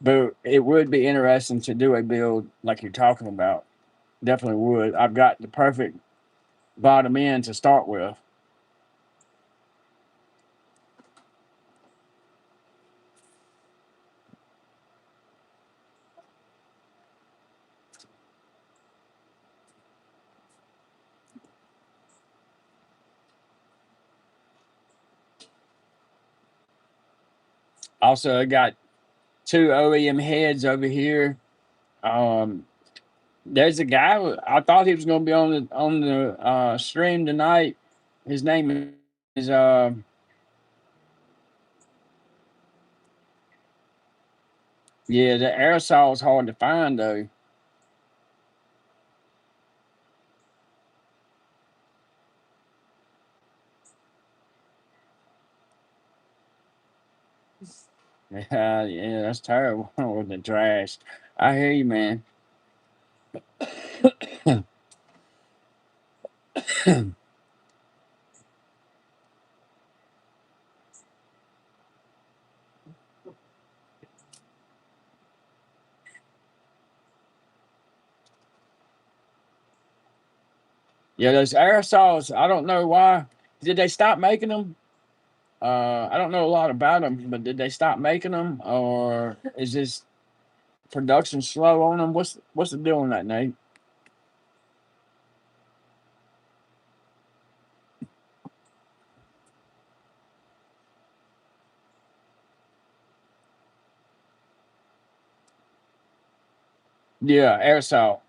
but it would be interesting to do a build like you're talking about. Definitely would. I've got the perfect bottom end to start with. Also, I got two OEM heads over here. Um, there's a guy. I thought he was going to be on the stream tonight. His name is yeah. The aerosol is hard to find though. Yeah, yeah, that's terrible with the trash. I hear you, man. Yeah, those aerosols. I don't know why. Did they stop making them? I don't know a lot about them, but did they stop making them, or is this production slow on them? What's the deal on that, Nate? Yeah, aerosol.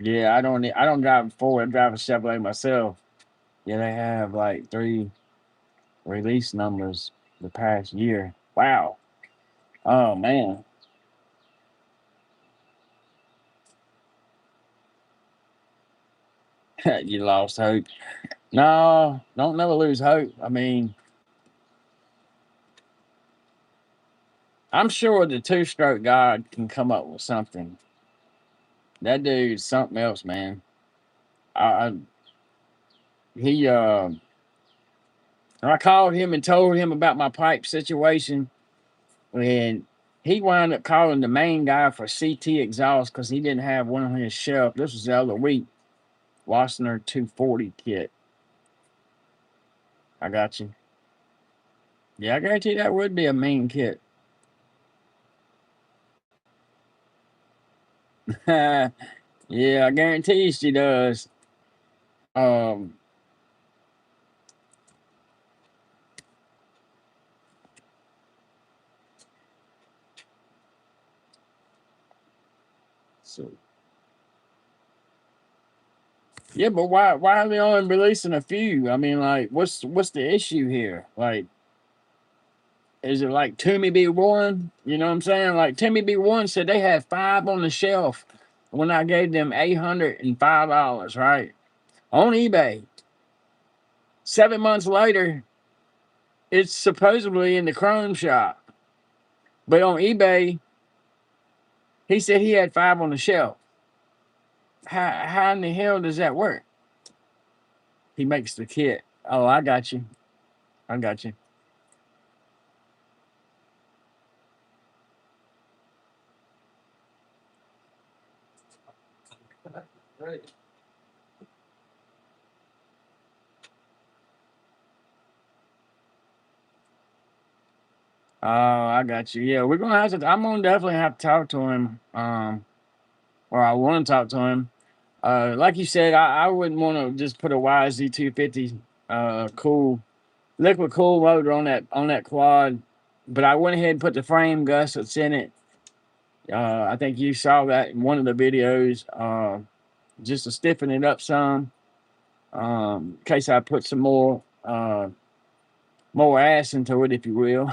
Yeah, I don't drive a Ford. I drive a Chevrolet myself. Yeah, they have like 3 release numbers the past year. Wow. Oh man, you lost hope. No, don't never lose hope. I mean, I'm sure the two-stroke God can come up with something. That dude's something else, man. I he I called him and told him about my pipe situation, and he wound up calling the main guy for CT exhaust because he didn't have one on his shelf. This was the other week. Wassner 240 kit. I got you. Yeah, I guarantee that would be a mean kit. Yeah, I guarantee she does. Um, so Yeah, but why are they only releasing a few? I mean, like, what's the issue here? Like, is it like Timmy B one? You know what I'm saying? Like Timmy B one said they had five on the shelf when I gave them $805, right? On eBay. 7 months later, it's supposedly in the Chrome shop. But on eBay, he said he had five on the shelf. How in the hell does that work? He makes the kit. Oh, I got you. I got you. Oh, I got you. Yeah, we're gonna have to. I'm gonna definitely have to talk to him. Or I want to talk to him. Like you said, I wouldn't want to just put a YZ 250 cool liquid cool motor on that quad, but I went ahead and put the frame gussets in it. I think you saw that in one of the videos, just to stiffen it up some, in case I put some more ass into it, if you will.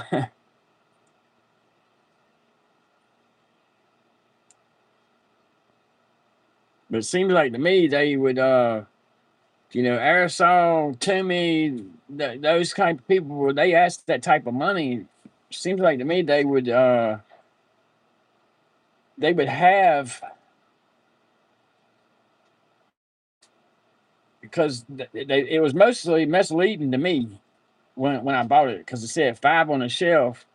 But it seems like to me they would, aerosol, Toomey, those kind of people, where they ask that type of money, seems like to me they would have, because it was mostly misleading to me when I bought it, because it said five on the shelf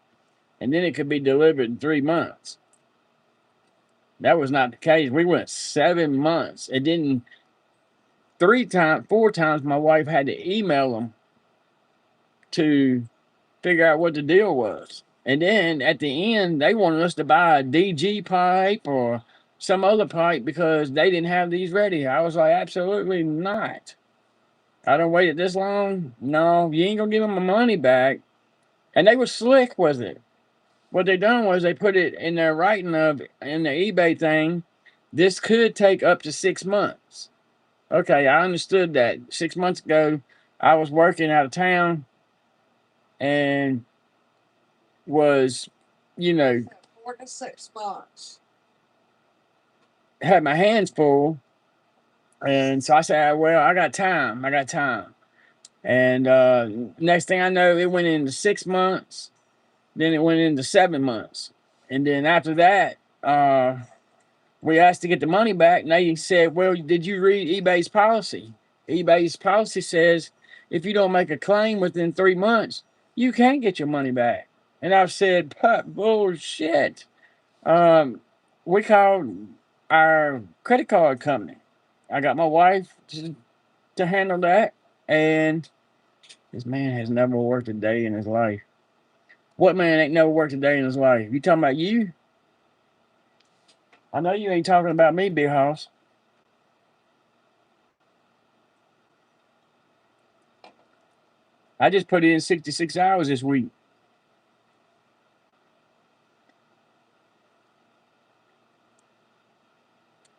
and then it could be delivered in 3 months. That was not the case. We went 7 months. It didn't. Three times, four times, my wife had to email them to figure out what the deal was. And then at the end, they wanted us to buy a DG pipe or some other pipe because they didn't have these ready. I was like, absolutely not. I don't waited this long. No, you ain't gonna give them my money back. And they were slick with it. What they done was they put it in their writing of in the eBay thing. This could take up to 6 months. Okay, I understood that. 6 months ago, I was working out of town and was, you know, 4 to 6 months. had my hands full. And so I said, well, I got time. I got time. And next thing I know, it went into 6 months. Then it went into 7 months. And then after that, we asked to get the money back. And they said, well, did you read eBay's policy? eBay's policy says if you don't make a claim within 3 months, you can't get your money back. And I've said, bullshit. Um, we called our credit card company. I got my wife to handle that. And this man has never worked a day in his life. What man ain't never worked a day in his life? You talking about you? I know you ain't talking about me, big house. I just put in 66 hours this week.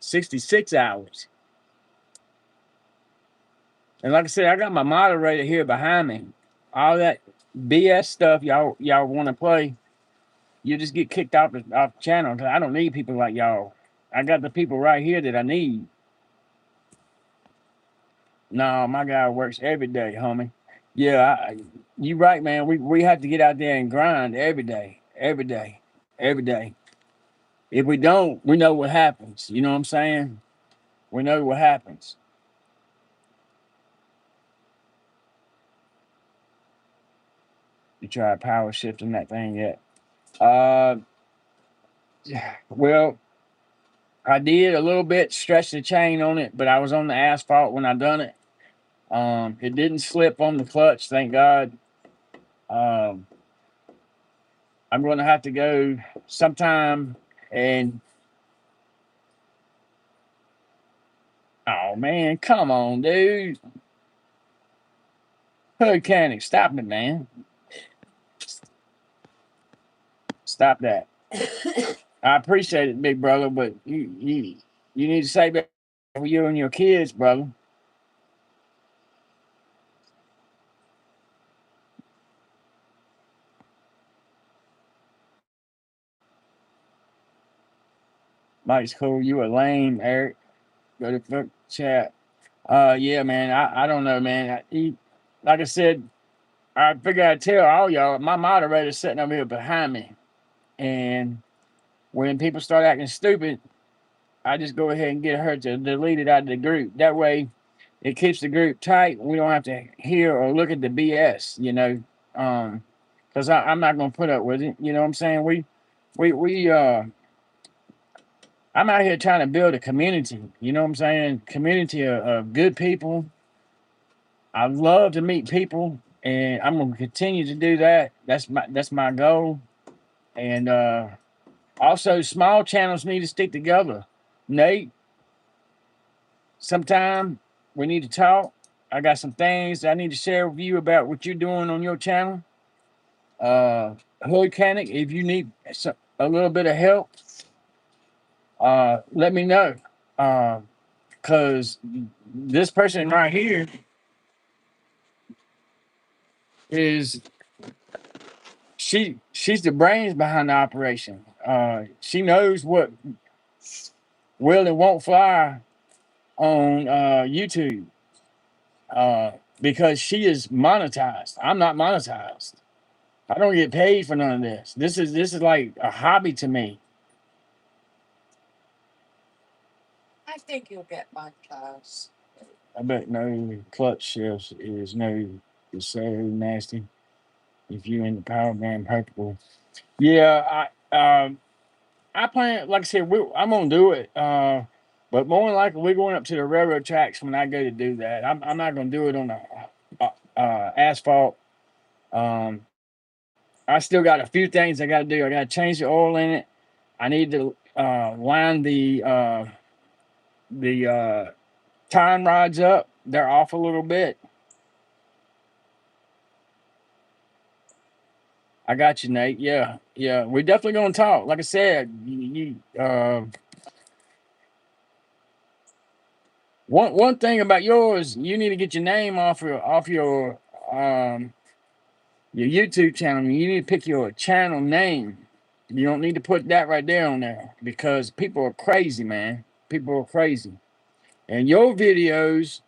66 hours. And like I said, I got my moderator here behind me. All that BS stuff y'all want to play, you just get kicked off the channel. Cause I don't need people like y'all. I got the people right here that I need. No, my guy works every day, homie. Yeah, you right, man. We have to get out there and grind every day, every day, every day. If we don't, we know what happens. You know what I'm saying? We know what happens. You try power shifting that thing yet? Uh, well, I did a little bit, stretch the chain on it, but I was on the asphalt when I done it. It didn't slip on the clutch, thank God. Um, I'm going to have to go sometime and oh man, come on, dude. Hood mechanic, stop it, man. Stop that. I appreciate it, big brother, but you need to save that for you and your kids, brother. Mike's cool. You a lame, Eric. Go to fuck chat. Yeah, man. I don't know, man. Like I said, I figured I'd tell all y'all. My moderator's sitting over here behind me, and when people start acting stupid, I just go ahead and get her to delete it out of the group. That way, it keeps the group tight. We don't have to hear or look at the BS, because I'm not gonna put up with it. You know what I'm saying? We I'm out here trying to build a community. You know what I'm saying? Community of good people. I love to meet people, and I'm gonna continue to do that. That's my goal. And also, small channels need to stick together. Nate, sometime we need to talk. I got some things I need to share with you about what you're doing on your channel. Hood Canic, if you need a little bit of help, let me know. Because this person right here is she's the brains behind the operation. She knows what will and won't fly on YouTube because she is monetized. I'm not monetized. I don't get paid for none of this. This is like a hobby to me. I think you'll get my class. I bet no clutch shifts is no is so nasty. If you in the power band purple, yeah, I plan like I said, I'm gonna do it. But more than likely, we're going up to the railroad tracks when I go to do that. I'm not gonna do it on the asphalt. I still got a few things I got to do. I got to change the oil in it. I need to line the time rods up. They're off a little bit. I got you, Nate. Yeah, yeah. We're definitely gonna talk. Like I said, one thing about yours, you need to get your name um your YouTube channel. You need to pick your channel name. You don't need to put that right there on there because people are crazy, man. People are crazy. And your videos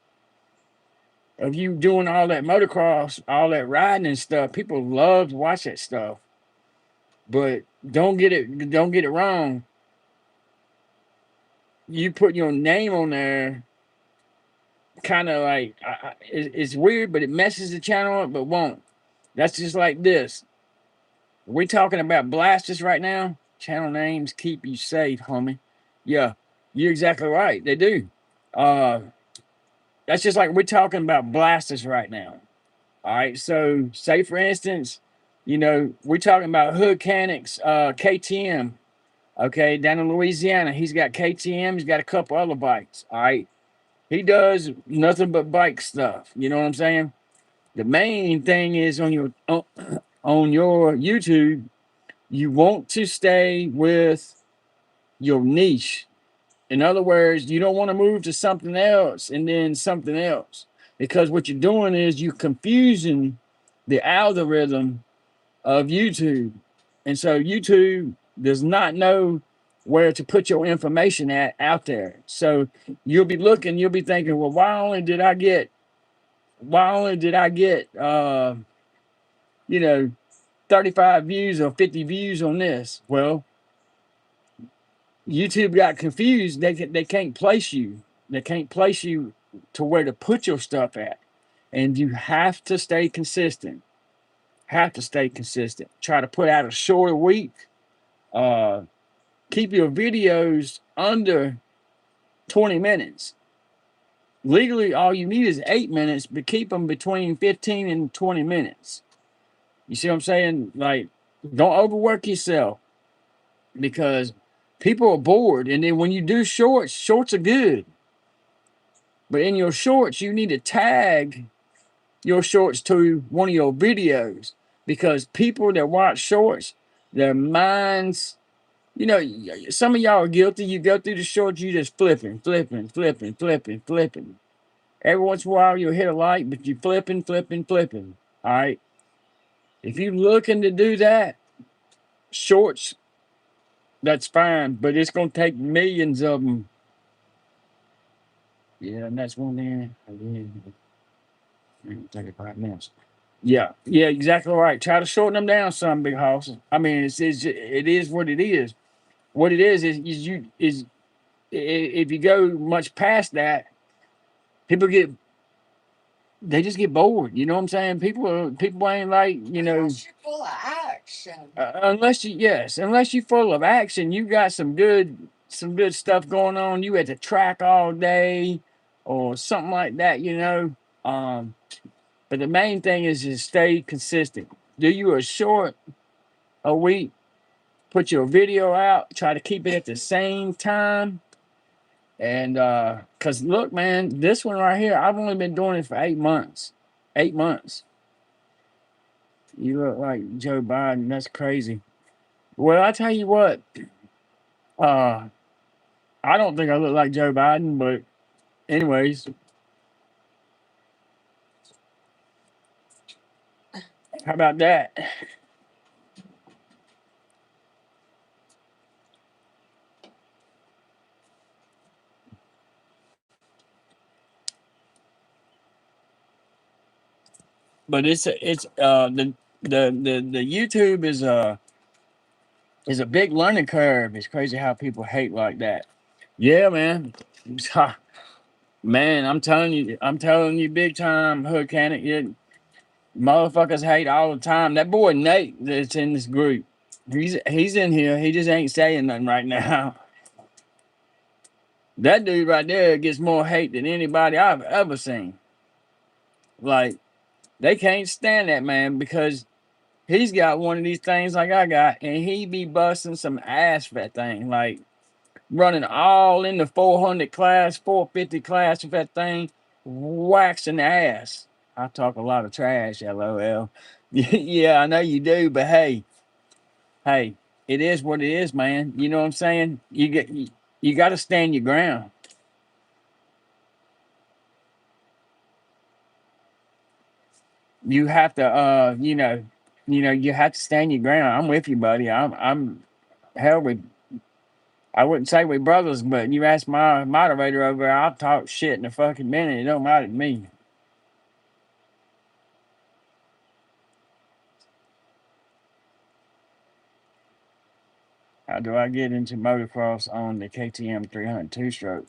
of you doing all that motocross, all that riding and stuff, people love to watch that stuff. But don't get it wrong. You put your name on there, kind of like it's weird, but it messes the channel up, but won't. That's just like this. We're talking about blasters right now. Channel names keep you safe, homie. Yeah, you're exactly right. They do. Uh, that's just like we're talking about blasters right now. All right. So, say for instance, we're talking about Hood Canics, KTM. Okay, down in Louisiana, he's got KTM. He's got a couple other bikes. All right. He does nothing but bike stuff. You know what I'm saying? The main thing is on your YouTube, you want to stay with your niche. In other words, you don't want to move to something else and then something else. Because what you're doing is you're confusing the algorithm of YouTube. And so YouTube does not know where to put your information out there. So you'll be thinking, well, why only did I get 35 views or 50 views on this? Well, YouTube got confused. They can't place you. They can't place you to where to put your stuff at. And you have to stay consistent. Have to stay consistent. Try to put out a short a week. Uh, Keep your videos under 20 minutes. Legally, all you need is 8 minutes, but keep them between 15 and 20 minutes. You see what I'm saying? Like, don't overwork yourself because people are bored. And then when you do shorts, shorts are good. But in your shorts, you need to tag your shorts to one of your videos because people that watch shorts, their minds, some of y'all are guilty. You go through the shorts, you just flipping, flipping, flipping, flipping, flipping. Every once in a while, you'll hit a like, but you flipping, flipping, flipping. All right. If you're looking to do that, shorts that's fine, but it's gonna take millions of them. Yeah, and that's one there. Yeah, 35 minutes. Yeah, yeah, exactly right. Try to shorten them down some, big house. I mean, it is what it is. What it is you is if you go much past that, people get they just get bored. You know what I'm saying? People ain't like Unless you're full of action. unless you're full of action, you got some good stuff going on. You at the track all day, or something like that. Um, but the main thing is to stay consistent. Do you a short a week? Put your video out. Try to keep it at the same time. And cause look, man, this one right here, I've only been doing it for 8 months. 8 months. You look like Joe Biden. That's crazy. Well, I tell you what, uh, I don't think I look like Joe Biden, but anyways, how about that? But it's the YouTube is a big learning curve. It's crazy how people hate like that. Yeah, man. Man, I'm telling you, big time, hood cannon. Motherfuckers hate all the time. That boy Nate that's in this group, he's in here. He just ain't saying nothing right now. That dude right there gets more hate than anybody I've ever seen. Like they can't stand that man because he's got one of these things like I got, and he be busting some ass for that thing. Like running all in the 400 class, 450 class with that thing, waxing ass. I talk a lot of trash, lol. Yeah, I know you do, but hey, it is what it is, man. You know what I'm saying? You got to stand your ground. You have to, you have to stand your ground. I'm with you, buddy. I'm hell with. I wouldn't say we brothers, but you ask my moderator over there, I'll talk shit in a fucking minute. It don't matter to me. How do I get into motocross on the KTM 300 two-stroke?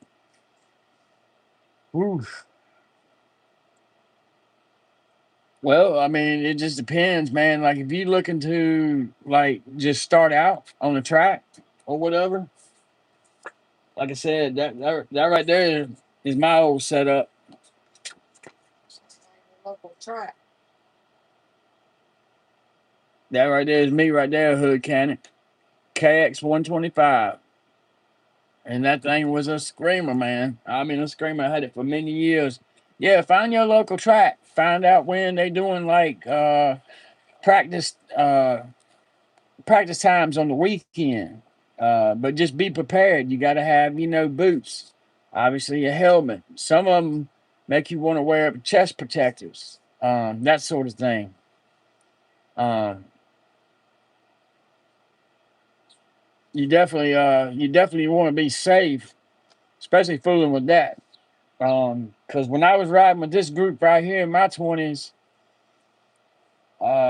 Whew. Well, I mean, it just depends, man. Like if you looking to like just start out on the track or whatever, like I said, that right there is my old setup. Local track. That right there is me right there, hood cannon. KX 125. And that thing was a screamer, man. I mean, a screamer. I had it for many years. Yeah, find your local track. Find out when they doing like practice practice times on the weekend. But just be prepared. You got to have boots, obviously a helmet. Some of them make you want to wear chest protectors, that sort of thing. Um, you definitely want to be safe, especially fooling with that. Because when I was riding with this group right here in my 20s,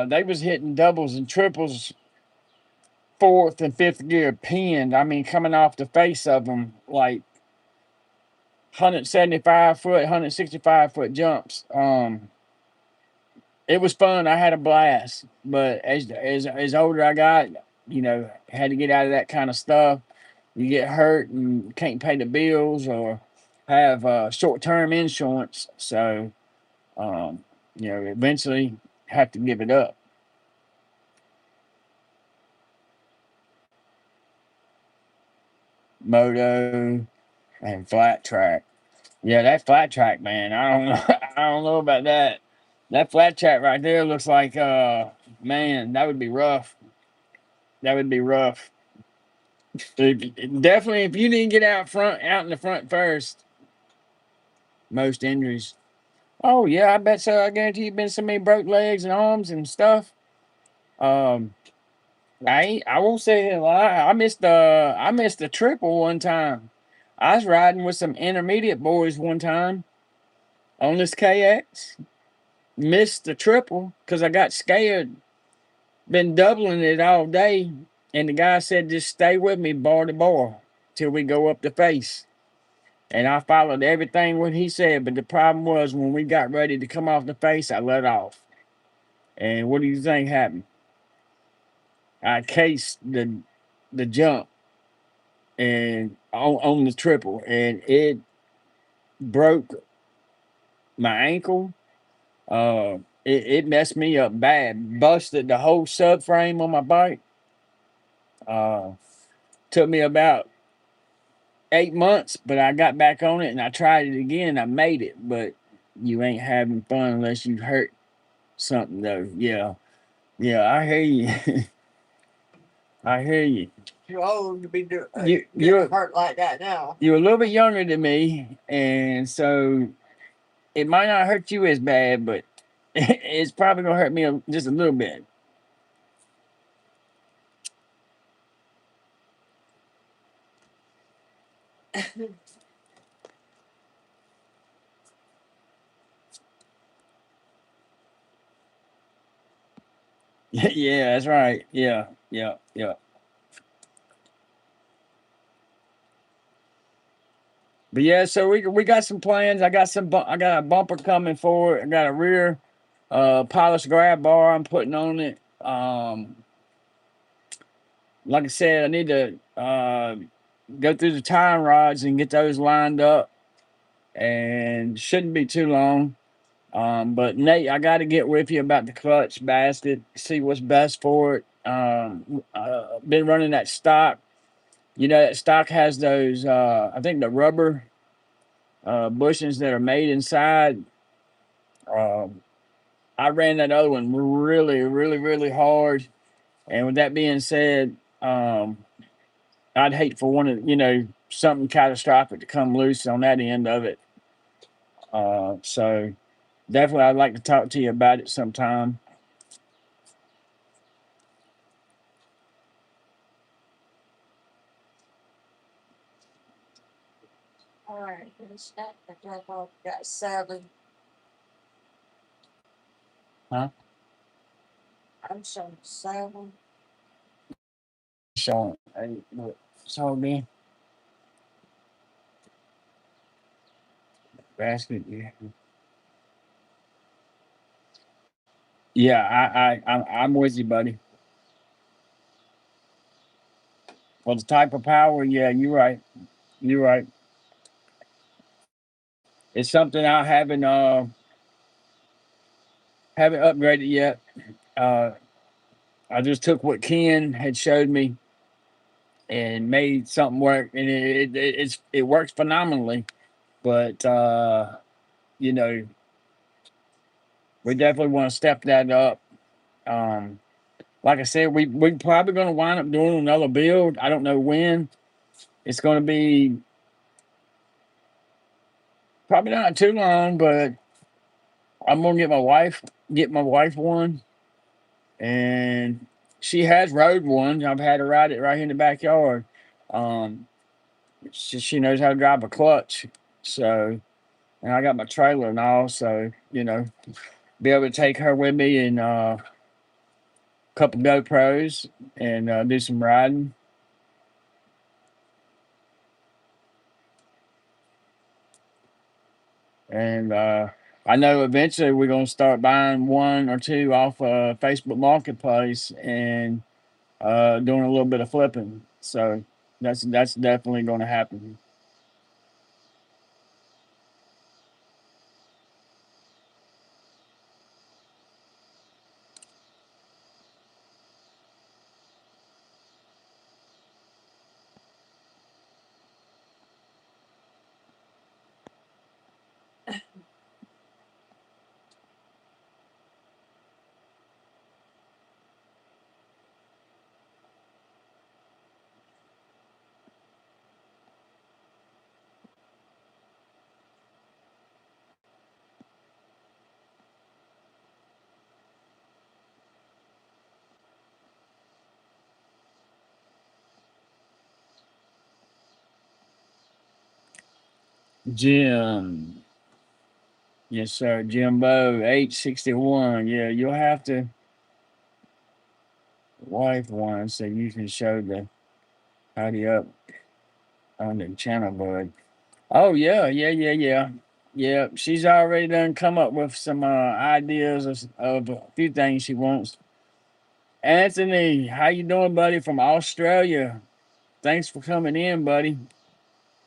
they was hitting doubles and triples, fourth and fifth gear pinned. I mean, coming off the face of them like 175-foot, 165-foot jumps. It was fun. I had a blast. But as older I got, had to get out of that kind of stuff. You get hurt and can't pay the bills or have short term insurance. So eventually have to give it up. Moto and flat track. Yeah, that flat track, man. I don't know. I don't know about that. That flat track right there looks like man, that would be rough. That would be rough. Definitely if you didn't get out in the front first, most injuries. Oh yeah, I bet so. I guarantee you been so many broke legs and arms and stuff. Um I won't say a lie. I missed the triple one time. I was riding with some intermediate boys one time on this KX. Missed the triple because I got scared. Been doubling it all day, and the guy said just stay with me bar to bar till we go up the face. And I followed everything what he said, but the problem was when we got ready to come off the face, I let off. And what do you think happened? I cased the jump and on the triple, and it broke my ankle. It messed me up bad. Busted the whole subframe on my bike. Uh, Took me about 8 months, but I got back on it and I tried it again. I made it, but you ain't having fun unless you hurt something, though. Yeah, yeah, I hear you. I hear you. Too old to be You're hurt like that now. you're a little bit younger than me, and so it might not hurt you as bad, but it's probably gonna hurt me just a little bit. Yeah, that's right. Yeah, yeah, yeah. But yeah, so we got some plans. I got a bumper coming for it. I got a rear polished grab bar I'm putting on it. Like I said, I need to go through the time rods and get those lined up, and shouldn't be too long. But Nate, I got to get with you about the clutch basket, see what's best for it. Been running that stock. You know, that stock has those, I think the rubber bushings that are made inside. Um, I ran that other one really, really, really hard. And with that being said, I'd hate for one of, something catastrophic to come loose on that end of it. So definitely I'd like to talk to you about it sometime. All right, got 7. Huh? I'm showing 7. So, so me basket. Yeah, yeah. I'm with you, buddy. Well, the type of power, yeah, you're right. You're right. It's something I haven't upgraded yet. Uh, I just took what Ken had showed me and made something work, and it works phenomenally. But you know, we definitely want to step that up. Um, like I said, we probably going to wind up doing another build. I don't know when. It's going to be probably not too long, but I'm gonna get my wife one, and she has rode one. I've had her ride it right here in the backyard. Um, she knows how to drive a clutch, so and I got my trailer and all, so be able to take her with me and a couple GoPros and do some riding. And I know eventually we're gonna start buying one or two off Facebook Marketplace and doing a little bit of flipping. So that's definitely going to happen. Jim. Yes, sir. Jimbo, 861. Yeah, you'll have to wife one so you can show the howdy up on the channel, bud. Oh, yeah, yeah, yeah, yeah. Yeah, she's already done come up with some ideas of a few things she wants. Anthony, how you doing, buddy, from Australia? Thanks for coming in, buddy.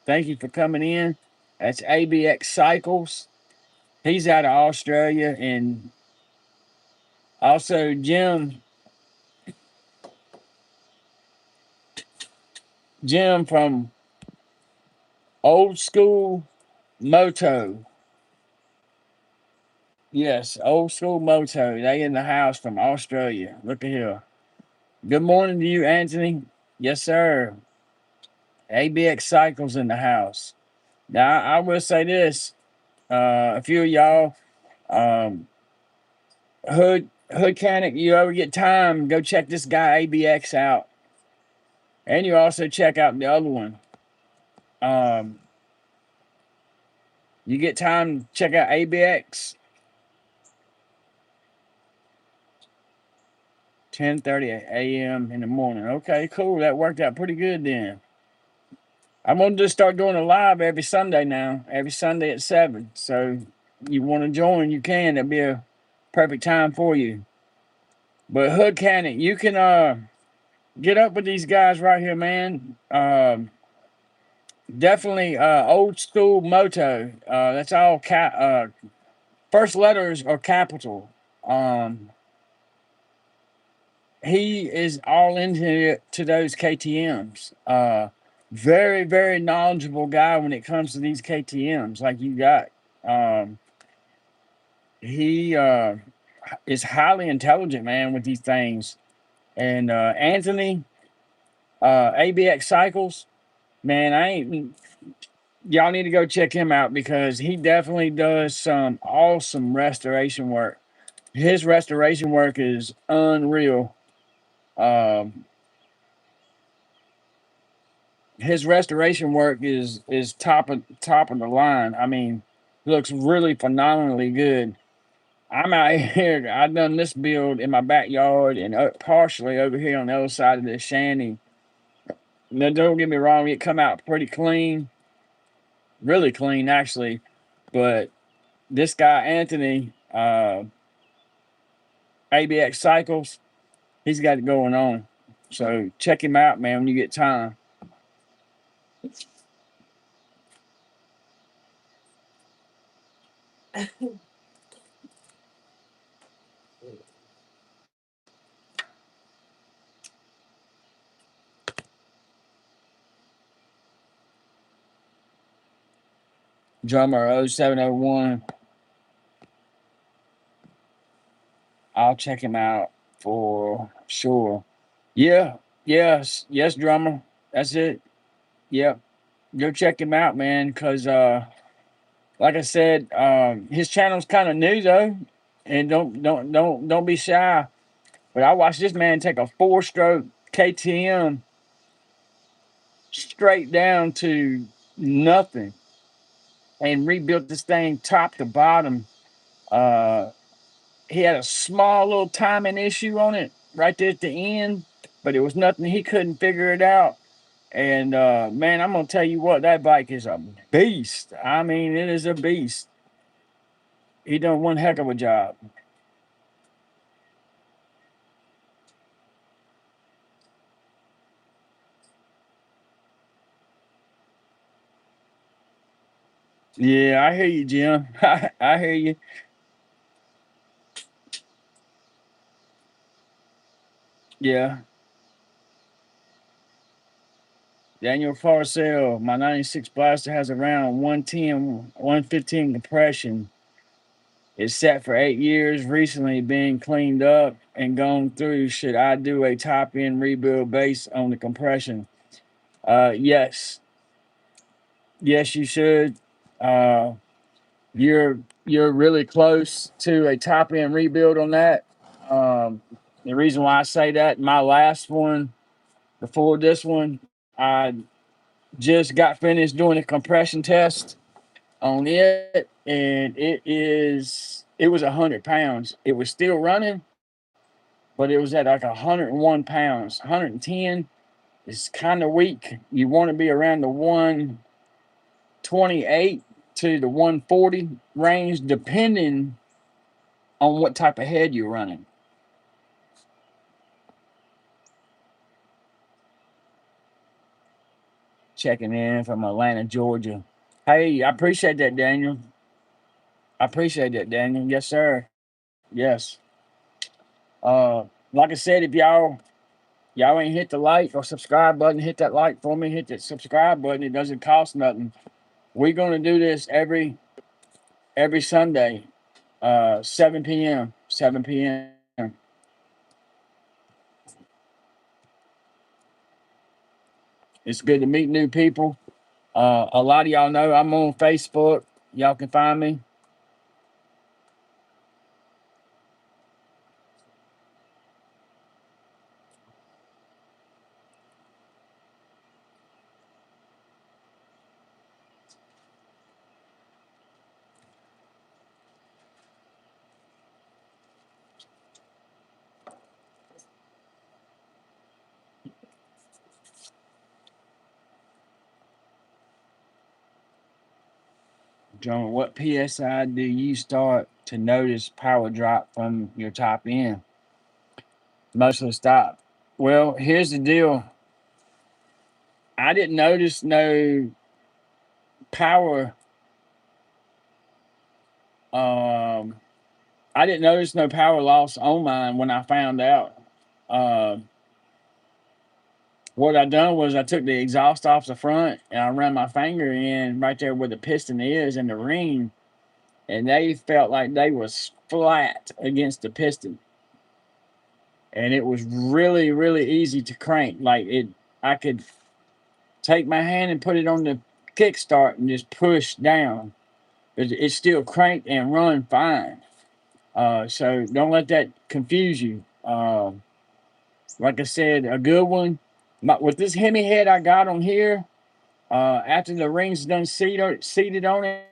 Thank you for coming in. That's ABX Cycles. He's out of Australia. And also Jim from Old School Moto. Yes, Old School Moto. They in the house from Australia. Look at here. Good morning to you, Anthony. Yes, sir. ABX Cycles in the house. Now, I will say this. A few of y'all, um, Hood Canic, you ever get time, go check this guy ABX out. And you also check out the other one. Um, you get time, check out ABX. 10:30 a.m. in the morning. Okay, cool. That worked out pretty good then. I'm gonna just start doing a live every Sunday now. Every Sunday at 7. So you want to join, you can. That'd be a perfect time for you. But Hood Cannon, you can get up with these guys right here, man. Definitely old school moto. That's all first letters are capital. Um, he is all into to those KTM's. Very, very knowledgeable guy when it comes to these KTM's, like you got. Um, he is highly intelligent, man, with these things. And Anthony, ABX Cycles, man, I ain't. Y'all need to go check him out because he definitely does some awesome restoration work. His restoration work is unreal. Um, his restoration work is top of the line. I mean, looks really phenomenally good. I'm out here. I done this build in my backyard and partially over here on the other side of this shanty. Now, don't get me wrong; it come out pretty clean, really clean actually. But this guy Anthony, ABX Cycles, he's got it going on. So check him out, man, when you get time. Drummer 0701. I'll check him out for sure. Yeah, yes, yes, drummer. That's it. Yep. Go check him out, man, because like I said, his channel's kind of new though. And don't be shy. But I watched this man take a 4-stroke KTM straight down to nothing and rebuilt this thing top to bottom. Uh, he had a small little timing issue on it right there at the end, but it was nothing. He couldn't figure it out. And man, I'm gonna tell you what, that bike is a beast. I mean, it is a beast. He done one heck of a job. Yeah, I hear you, Jim. I hear you. Yeah. Daniel Parcell, my 96 Blaster has around 110, 115 compression. It's set for 8 years, recently being cleaned up and gone through. Should I do a top end rebuild based on the compression? Yes. Yes, you should. Uh, you're really close to a top end rebuild on that. The reason why I say that, my last one before this one, I just got finished doing a compression test on it, and it was 100 pounds. It was still running, but it was at like 101 pounds. 110 is kind of weak. You want to be around the 128 to the 140 range, depending on what type of head you're running. Checking in from Atlanta, Georgia. Hey, I appreciate that, Daniel. I appreciate that, Daniel. Yes, sir. Yes. Like I said, if y'all ain't hit the like or subscribe button, hit that like for me. Hit that subscribe button. It doesn't cost nothing. We're gonna do this every Sunday, 7 p.m. 7 p.m. It's good to meet new people. A lot of y'all know I'm on Facebook. Y'all can find me. John, what PSI do you start to notice power drop from your top end? Mostly stop. Well, here's the deal. I didn't notice no power. Um, I didn't notice no power loss on mine when I found out. Uh, what I done was I took the exhaust off the front and I ran my finger in right there where the piston is in the ring, and they felt like they was flat against the piston, and it was really easy to crank. Like it, I could take my hand and put it on the kickstart and just push down. It still cranked and run fine. So don't let that confuse you. Like I said, a good one. With this Hemi head I got on here, after the ring's done seated on it,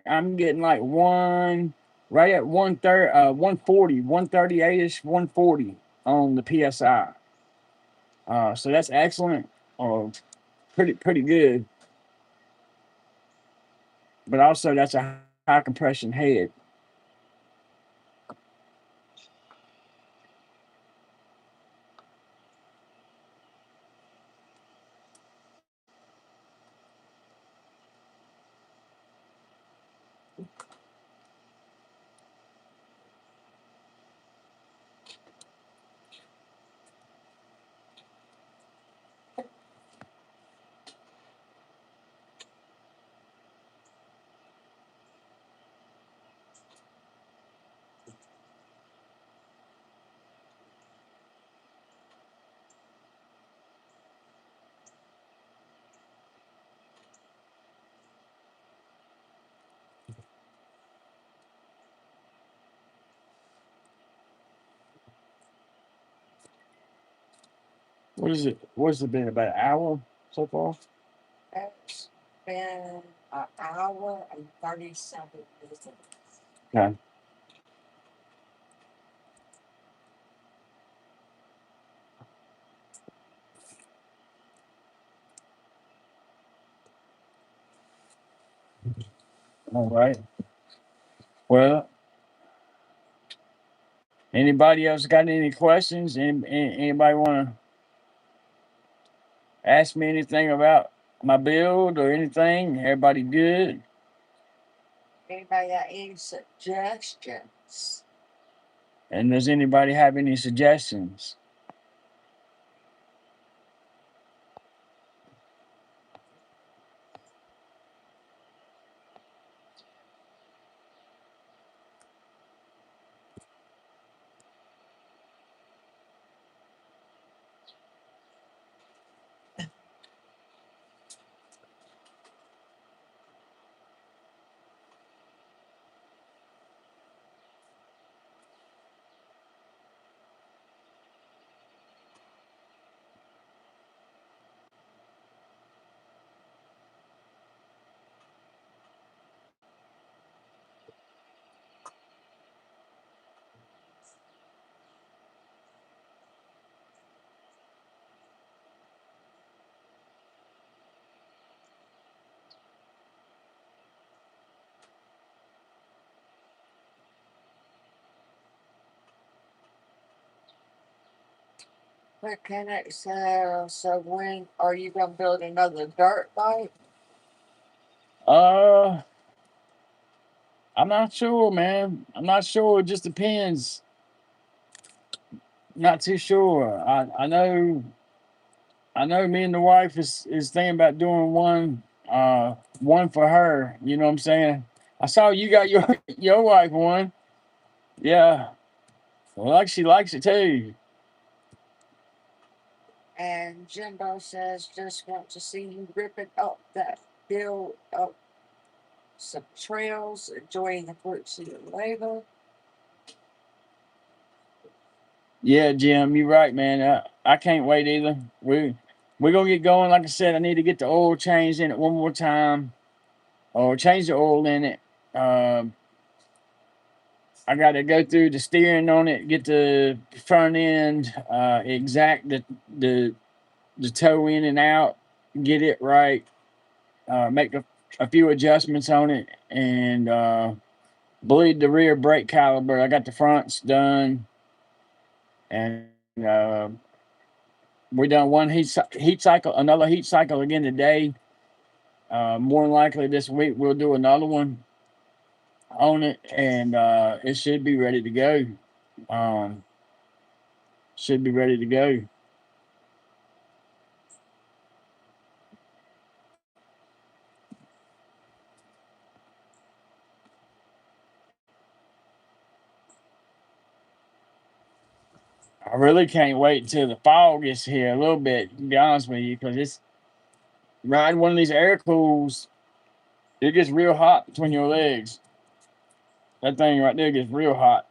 I'm getting like right at 140, 138ish, 140 on the PSI. So that's excellent. Pretty good. But also that's a high compression head. What is it? What's it been about an hour so far? It's been an hour and 37 minutes. Okay. All right. Well, anybody else got any questions? Anybody want to ask me anything about my build or anything? Everybody good? Anybody got any suggestions? And does anybody have any suggestions? Mechanic says, so when are you gonna build another dirt bike? Uh, I'm not sure, man. I'm not sure. It just depends. Not too sure. I know me and the wife is thinking about doing one for her. You know what I'm saying? I saw you got your wife one. Yeah. Well, like she likes it too. And Jimbo says, just want to see you ripping up that build up some trails, enjoying the fruits of your labor. Yeah, Jim, you're right, man. I can't wait either. We're gonna get going. Like I said, I need to get the oil changed in it one more time, or change the oil in it. Um, I got to go through the steering on it, get the front end exact the toe in and out, get it right, make a few adjustments on it, and bleed the rear brake caliper. I got the fronts done, and we done one heat cycle, another heat cycle again today. More than likely this week we'll do another one on it, and it should be ready to go. Um, should be ready to go. I really can't wait until the fall gets here a little bit, to be honest with you, because it's riding one of these air cools, it gets real hot between your legs. That thing right there gets real hot.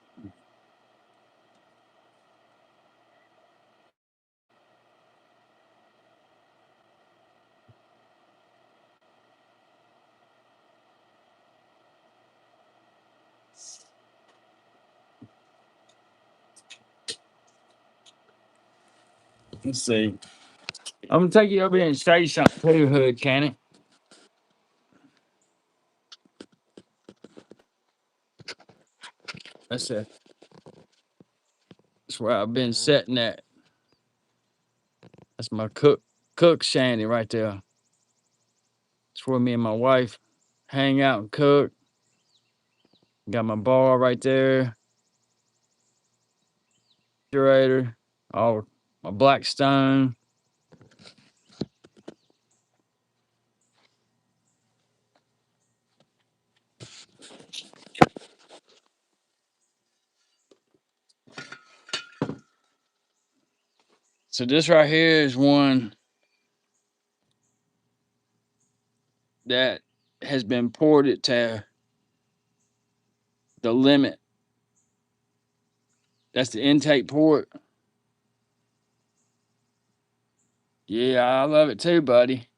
Let's see. I'm gonna take you over here and show you something too, Hood Cannon. That's it. That's where I've been setting at. That's my cook shanty right there. It's where me and my wife hang out and cook. Got my bar right there, refrigerator, all my black stone. So this right here is one that has been ported to the limit. That's the intake port. Yeah, I love it too, buddy.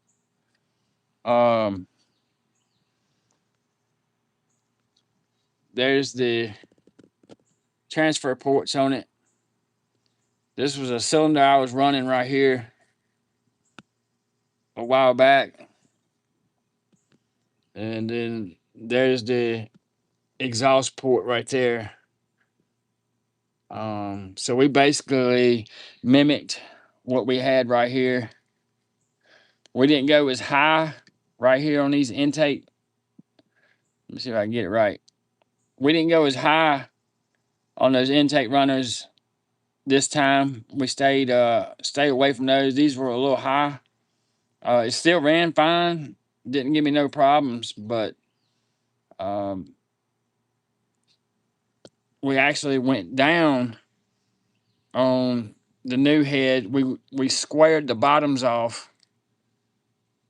Um, there's the transfer ports on it. This was a cylinder I was running right here a while back. And then there's the exhaust port right there. So we basically mimicked what we had right here. We didn't go as high right here on these intake. Let me see if I can get it right. We didn't go as high on those intake runners this time. We stayed away from those. These were a little high. It still ran fine. Didn't give me no problems, but um, we actually went down on the new head. We squared the bottoms off.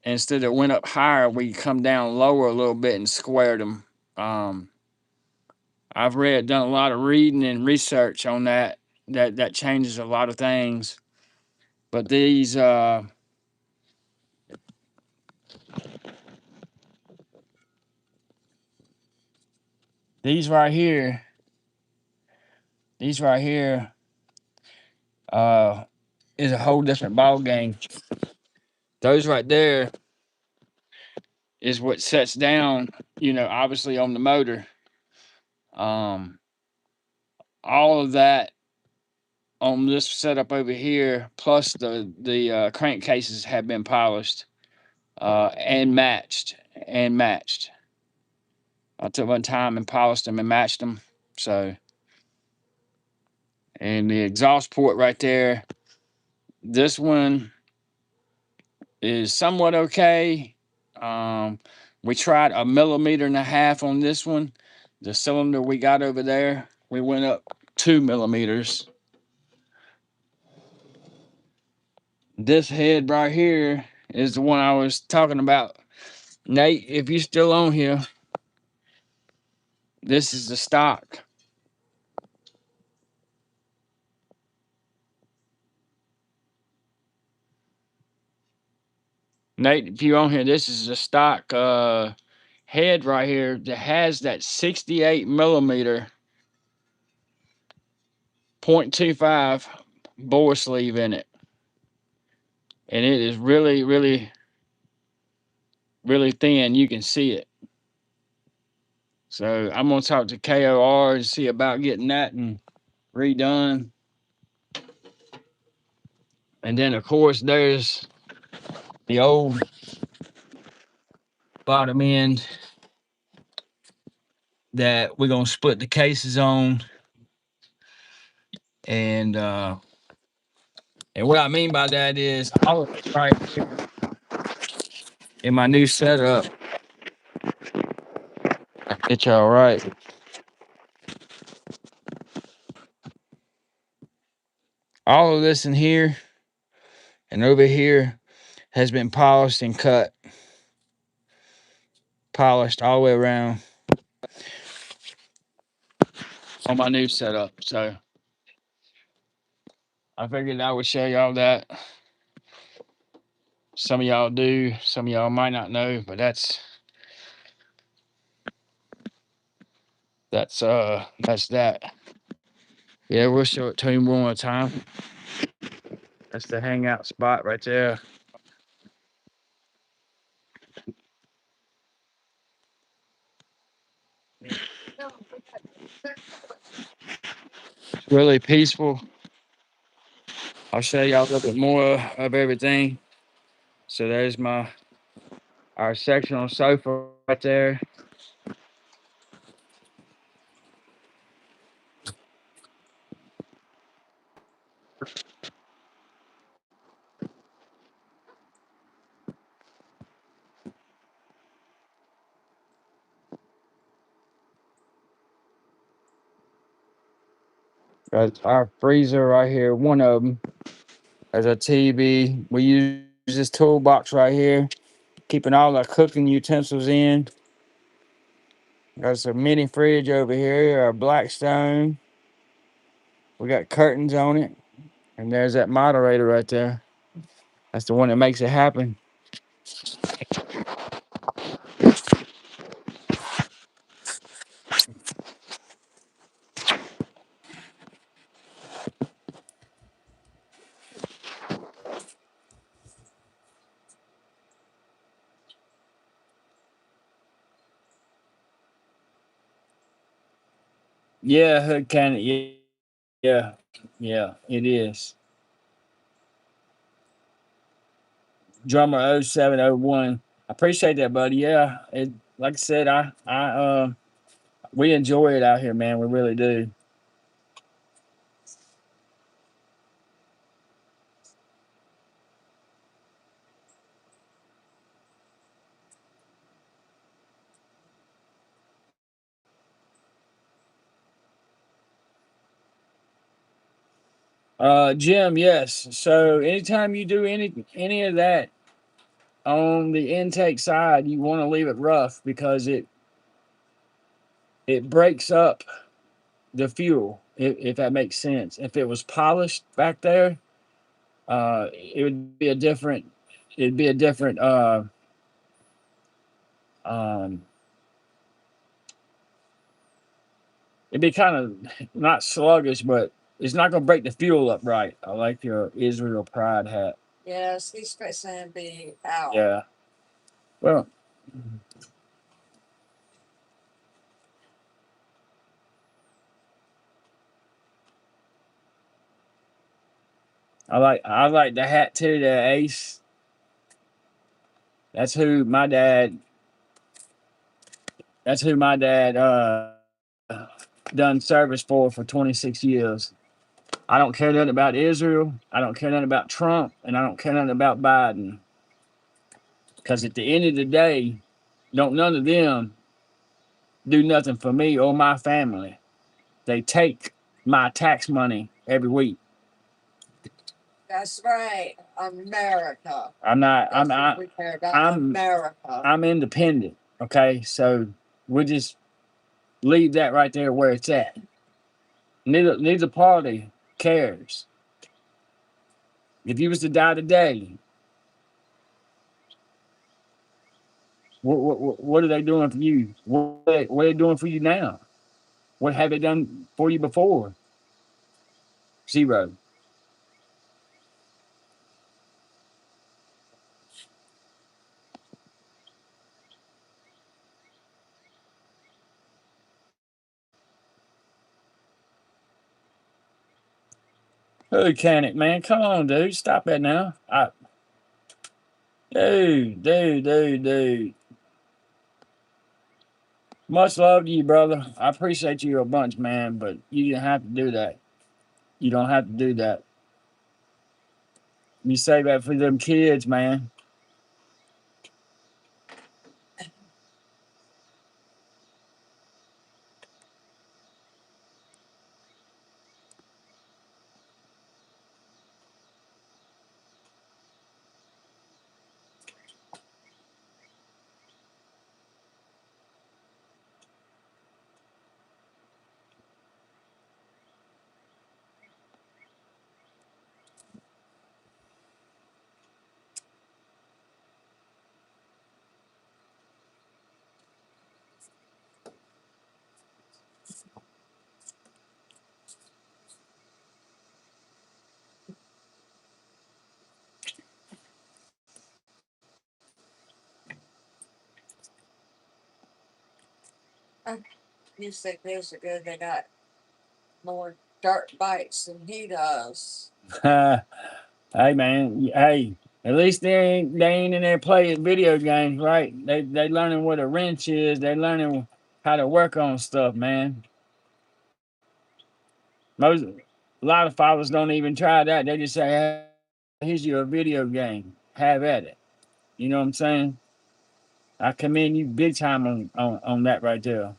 Instead of went up higher, we come down lower a little bit and squared them. Um, done a lot of reading and research on that. That changes a lot of things. But these right here, these right here, uh, is a whole different ball game. Those right there is what sets down, obviously on the motor. Um, all of that on this setup over here, plus the crankcases have been polished and matched. I took my time and polished them and matched them. So, and the exhaust port right there, this one is somewhat okay. Um, we tried 1.5 millimeters on this one. The cylinder we got over there, we went up 2 millimeters. This head right here is the one I was talking about. Nate, if you're still on here, this is the stock. Nate, if you're on here, this is the stock head right here that has that 68 millimeter .25 bore sleeve in it. And it is really, really, really thin. You can see it. So I'm gonna talk to KOR and see about getting that and redone. And then of course there's the old bottom end that we're gonna split the cases on. And what I mean by that is all of it right here in my new setup. It's all right. All of this in here and over here has been polished and cut, polished all the way around on my new setup. So I figured I would show y'all that. Some of y'all do, some of y'all might not know, but that's that. Yeah, we'll show it to him one more time. That's the hangout spot right there. It's really peaceful. I'll show y'all a little bit more of everything. So there's our sectional sofa right there. Got our freezer right here, one of them. There's a TV. We use this toolbox right here, keeping all our cooking utensils in. Got a mini fridge over here, a Blackstone. We got curtains on it. And there's that moderator right there. That's the one that makes it happen. Yeah, hood cannon. Yeah, yeah, it is. Drummer 0701. I appreciate that, buddy. Yeah, like I said, we enjoy it out here, man. We really do. Jim, yes. So anytime you do any of that on the intake side, you want to leave it rough because it breaks up the fuel, if that makes sense. If it was polished back there, it would be a different. It'd be a different. Um, it'd be kind of not sluggish, but it's not gonna break the fuel up right. I like your Israel Pride hat. Yes, he's fixing to be out. Yeah. Well, I like the hat too, the Ace. That's who my dad that's who my dad done service for 26 years. I don't care nothing about Israel. I don't care nothing about Trump, and I don't care nothing about Biden. Because at the end of the day, don't none of them do nothing for me or my family. They take my tax money every week. That's right. America. I'm not. That's what we care about. I'm. America. I'm independent. Okay, so we'll just leave that right there where it's at. Neither party cares. If you was to die today, what are they doing for you? What are they doing for you now? What have they done for you before? Zero. Who can it, man? Come on, dude. Stop that now. Dude. Much love to you, brother. I appreciate you a bunch, man, but you didn't have to do that. You don't have to do that. You save that for them kids, man. Uh, Music years ago, they got more dirt bikes than he does. Hey, man. Hey, at least they ain't in there playing video games, right? They learning what a wrench is. They learning how to work on stuff, man. Most a lot of fathers don't even try that. They just say, "Hey, here's your video game. Have at it." You know what I'm saying? I commend you big time on that right there.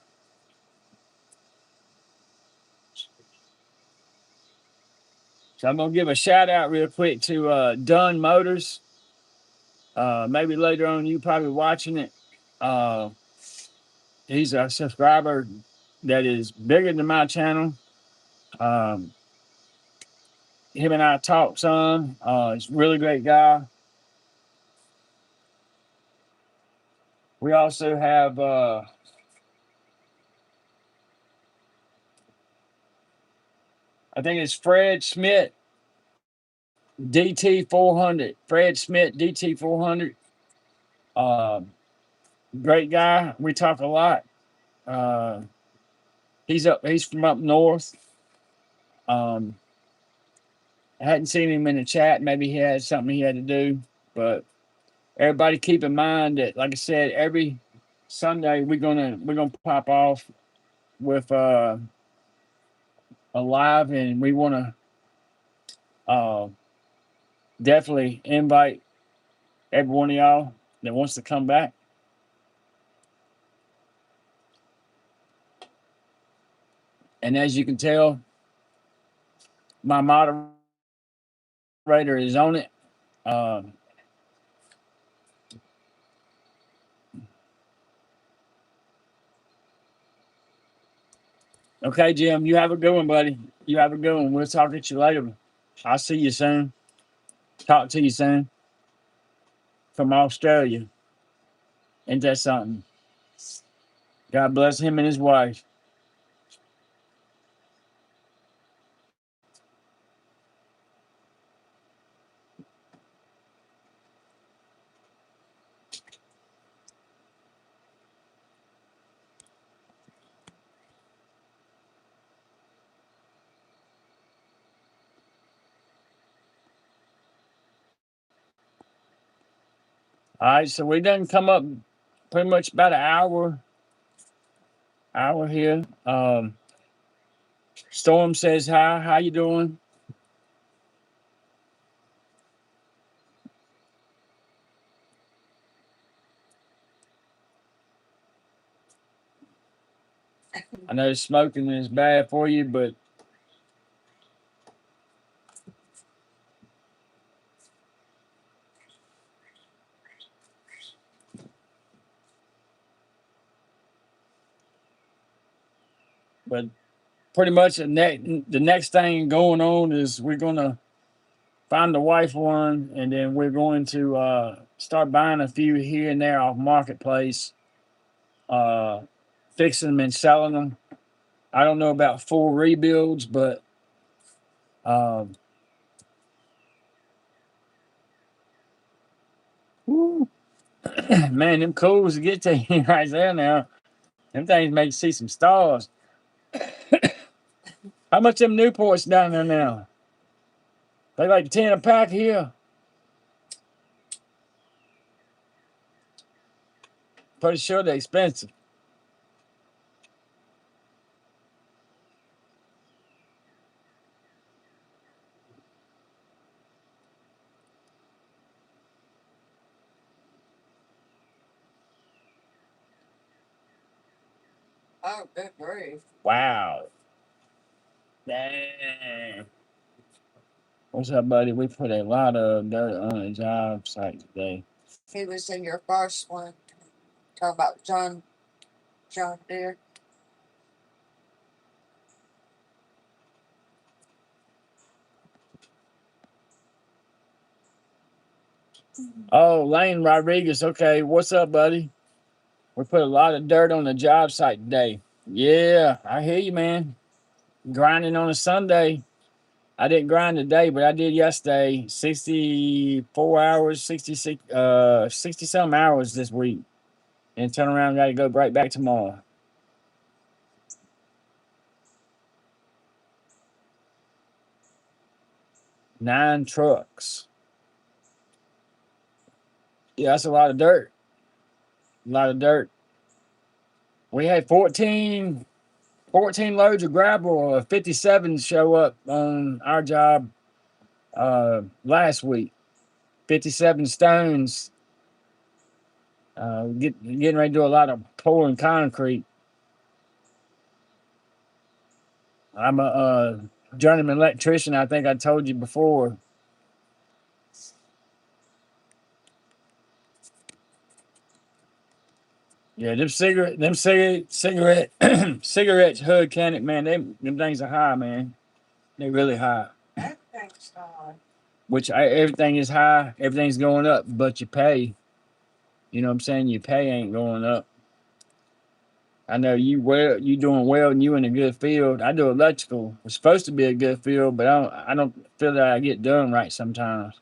So I'm gonna give a shout out real quick to Dunn Motors. Maybe later on you probably watching it. Uh, he's a subscriber that is bigger than my channel. Um, him and I talk some. He's a really great guy. We also have I think it's Fred Schmidt DT 400. Fred Schmidt DT 400. Um, Great guy. We talk a lot. Uh, he's from up north. Um, I hadn't seen him in the chat. Maybe he had something he had to do. But everybody keep in mind that, like I said, every Sunday we're gonna pop off with a live, and we want to uh, definitely invite every one of y'all that wants to come back. And as you can tell, my moderator is on it. Um, okay, Jim, you have a good one, buddy. You have a good one. We'll talk to you later. I'll see you soon. Talk to you soon from Australia. Ain't that something? God bless him and his wife. All right, so we done come up pretty much about an hour here. Storm says hi. How you doing? I know smoking is bad for you, but pretty much the next thing going on is we're gonna find the wife one, and then we're going to start buying a few here and there off marketplace, uh, fixing them and selling them. I don't know about full rebuilds, but um, whew, man, them cools to get to you right there now. Them things make you see some stars. How much them Newports down there now? They like 10 a pack here. Pretty sure they're expensive. Oh, good grief. Wow. Dang. What's up, buddy? We put a lot of dirt on a job site today. He was in your first one. Talking about John Deere. Oh, Lane Rodriguez. Okay, what's up, buddy? We put a lot of dirt on the job site today. Yeah, I hear you, man. Grinding on a Sunday. I didn't grind today, but I did yesterday. 64 hours, 60 some hours this week. And turn around, got to go right back tomorrow. 9 trucks. Yeah, that's a lot of dirt. A lot of dirt. We had 14 loads of gravel, 57 show up on our job last week. 57 stones. Getting ready to do a lot of pouring concrete. I'm a journeyman electrician. I think I told you before. Yeah, cigarette, cigarettes, hood cannon, man. Them things are high, man. They really high. Everything's high. Everything is high. Everything's going up, but you pay. You know what I'm saying? Your pay ain't going up. I know you doing well, and you in a good field. I do electrical. It's supposed to be a good field, but I don't feel that I get done right sometimes.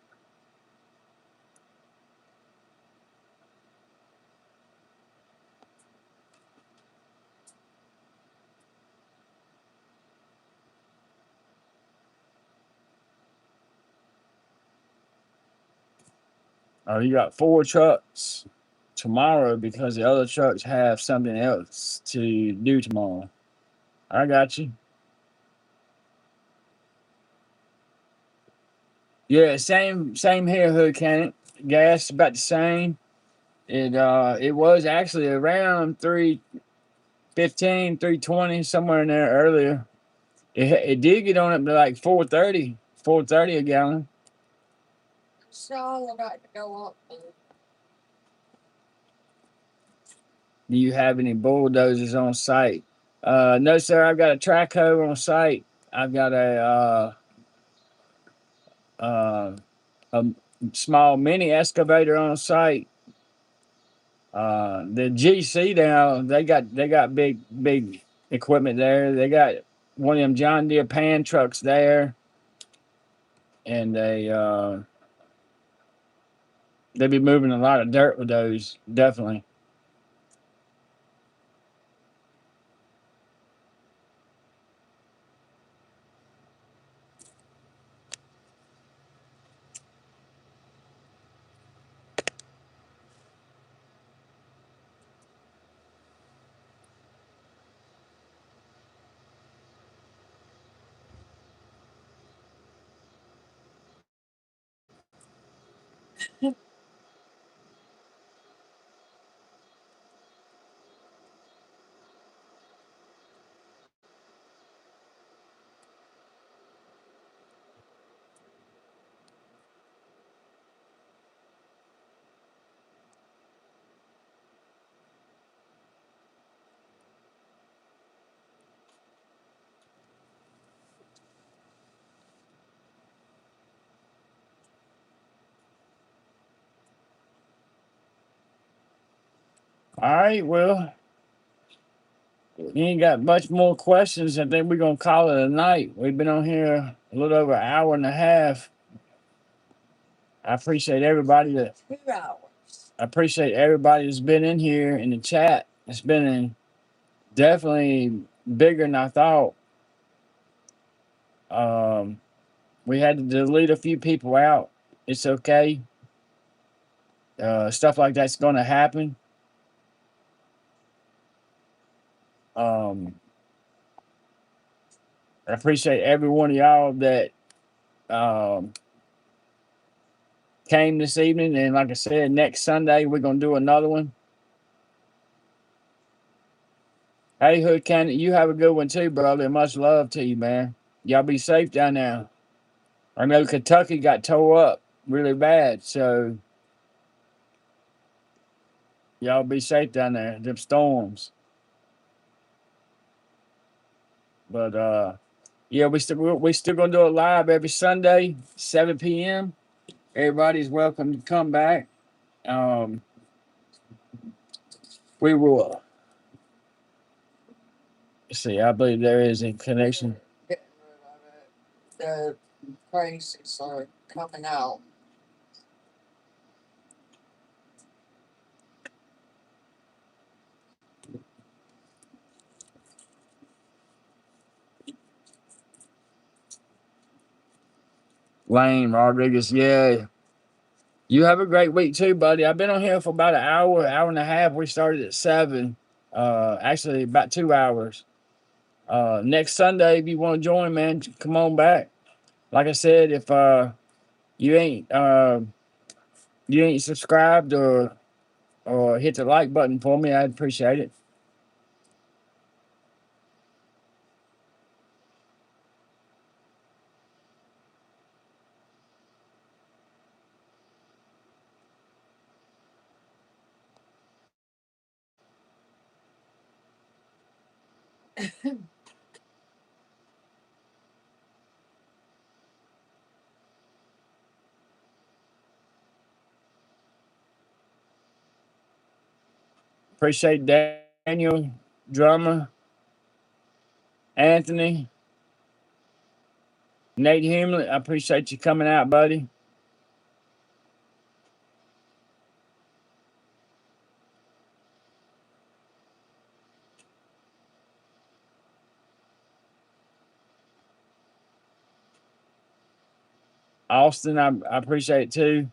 Oh, you got 4 trucks tomorrow because the other trucks have something else to do tomorrow. I got you. Yeah, same here, Hood Cannon. Gas about the same. It was actually around 315, 320, somewhere in there earlier. It did get on up to like 430 a gallon. So all about to go up. Do you have any bulldozers on site? No, sir. I've got a track hoe on site. I've got uh, a small mini excavator on site. The GC now they got big equipment there. They got one of them John Deere pan trucks there, and they be moving a lot of dirt with those. Definitely. All right, well, you ain't got much more questions. I think we're gonna call it a night. We've been on here a little over an hour and a half. I appreciate everybody that 2 hours. I appreciate everybody that's been in here in the chat. It's been definitely bigger than I thought. Um, we had to delete a few people out. It's okay. Stuff like that's gonna happen. Um, I appreciate every one of y'all that um, came this evening. And like I said, next Sunday we're gonna do another one. Hey, Hood Candy, you have a good one too, brother. Much love to you, man. Y'all be safe down there. I know Kentucky got tore up really bad, so y'all be safe down there. Them storms, but yeah, we still gonna do it live every Sunday, 7 p.m. Everybody's welcome to come back. Um, we will. See, I believe there is a connection. Getting rid of it. The crazies are coming out. Lane Rodriguez, yeah. You have a great week too, buddy. I've been on here for about an hour, hour and a half. We started at 7. Actually about 2 hours. Next Sunday, if you want to join, man, come on back. Like I said, if you ain't you ain't subscribed or hit the like button for me, I'd appreciate it. Appreciate Daniel, drummer, Anthony, Nate Hemley. I appreciate you coming out, buddy. Austin, I appreciate it too.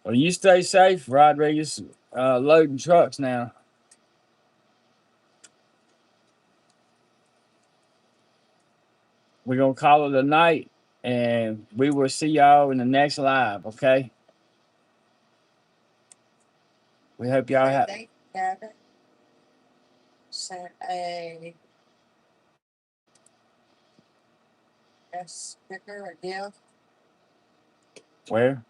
Well, you stay safe, Rodriguez. Loading trucks now. We're gonna call it a night, and we will see y'all in the next live. Okay. We hope y'all have. They Gavin sent a sticker, a gift. Where?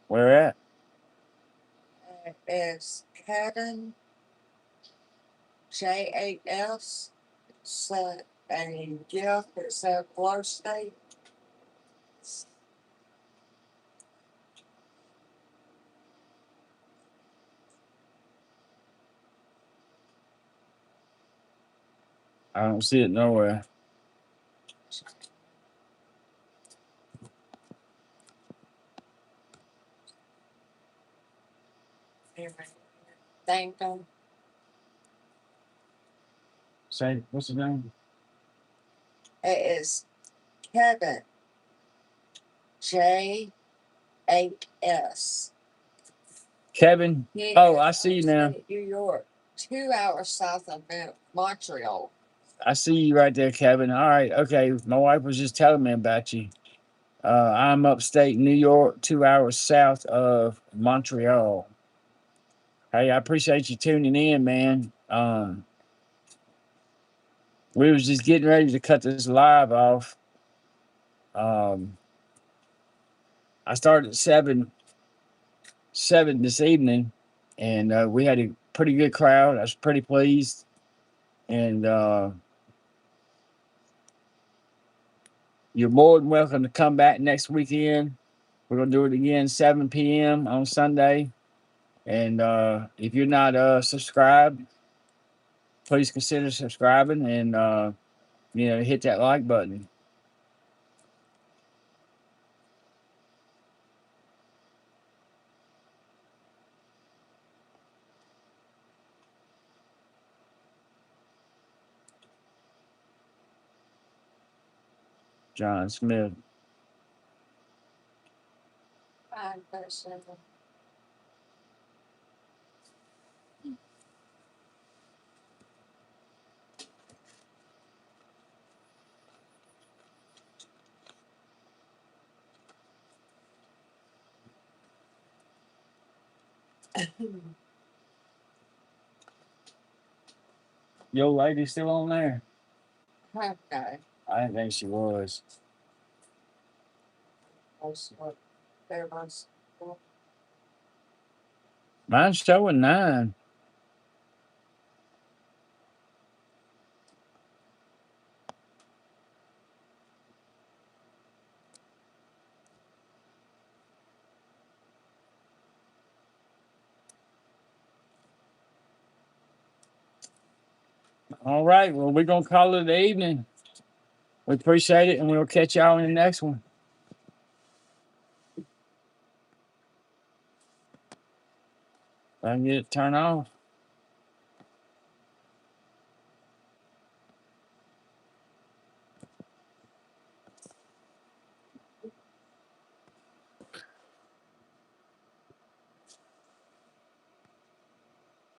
Where at? It's Kevin JAS sent a gift that said Flow State. I don't see it nowhere. Thank them. Say, what's the name? It is Kevin, J8S. Kevin. He Oh, is I see you now. upstate New York, 2 hours south of Montreal. I see you right there, Kevin. All right, okay. My wife was just telling me about you. I'm upstate New York, 2 hours south of Montreal. Hey, I appreciate you tuning in, man. We was just getting ready to cut this live off. Um, I started at seven this evening, and we had a pretty good crowd. I was pretty pleased, and you're more than welcome to come back next weekend. We're gonna do it again 7 p.m. on Sunday. And if you're not subscribed, please consider subscribing and hit that like button. John Smith. Fine person. Yo, lady still on there? Okay. I didn't think she was. That's what there was. Mine's showing 9. All right. Well, we're gonna call it an evening. We appreciate it, and we'll catch y'all in the next one. If I can get it turned off.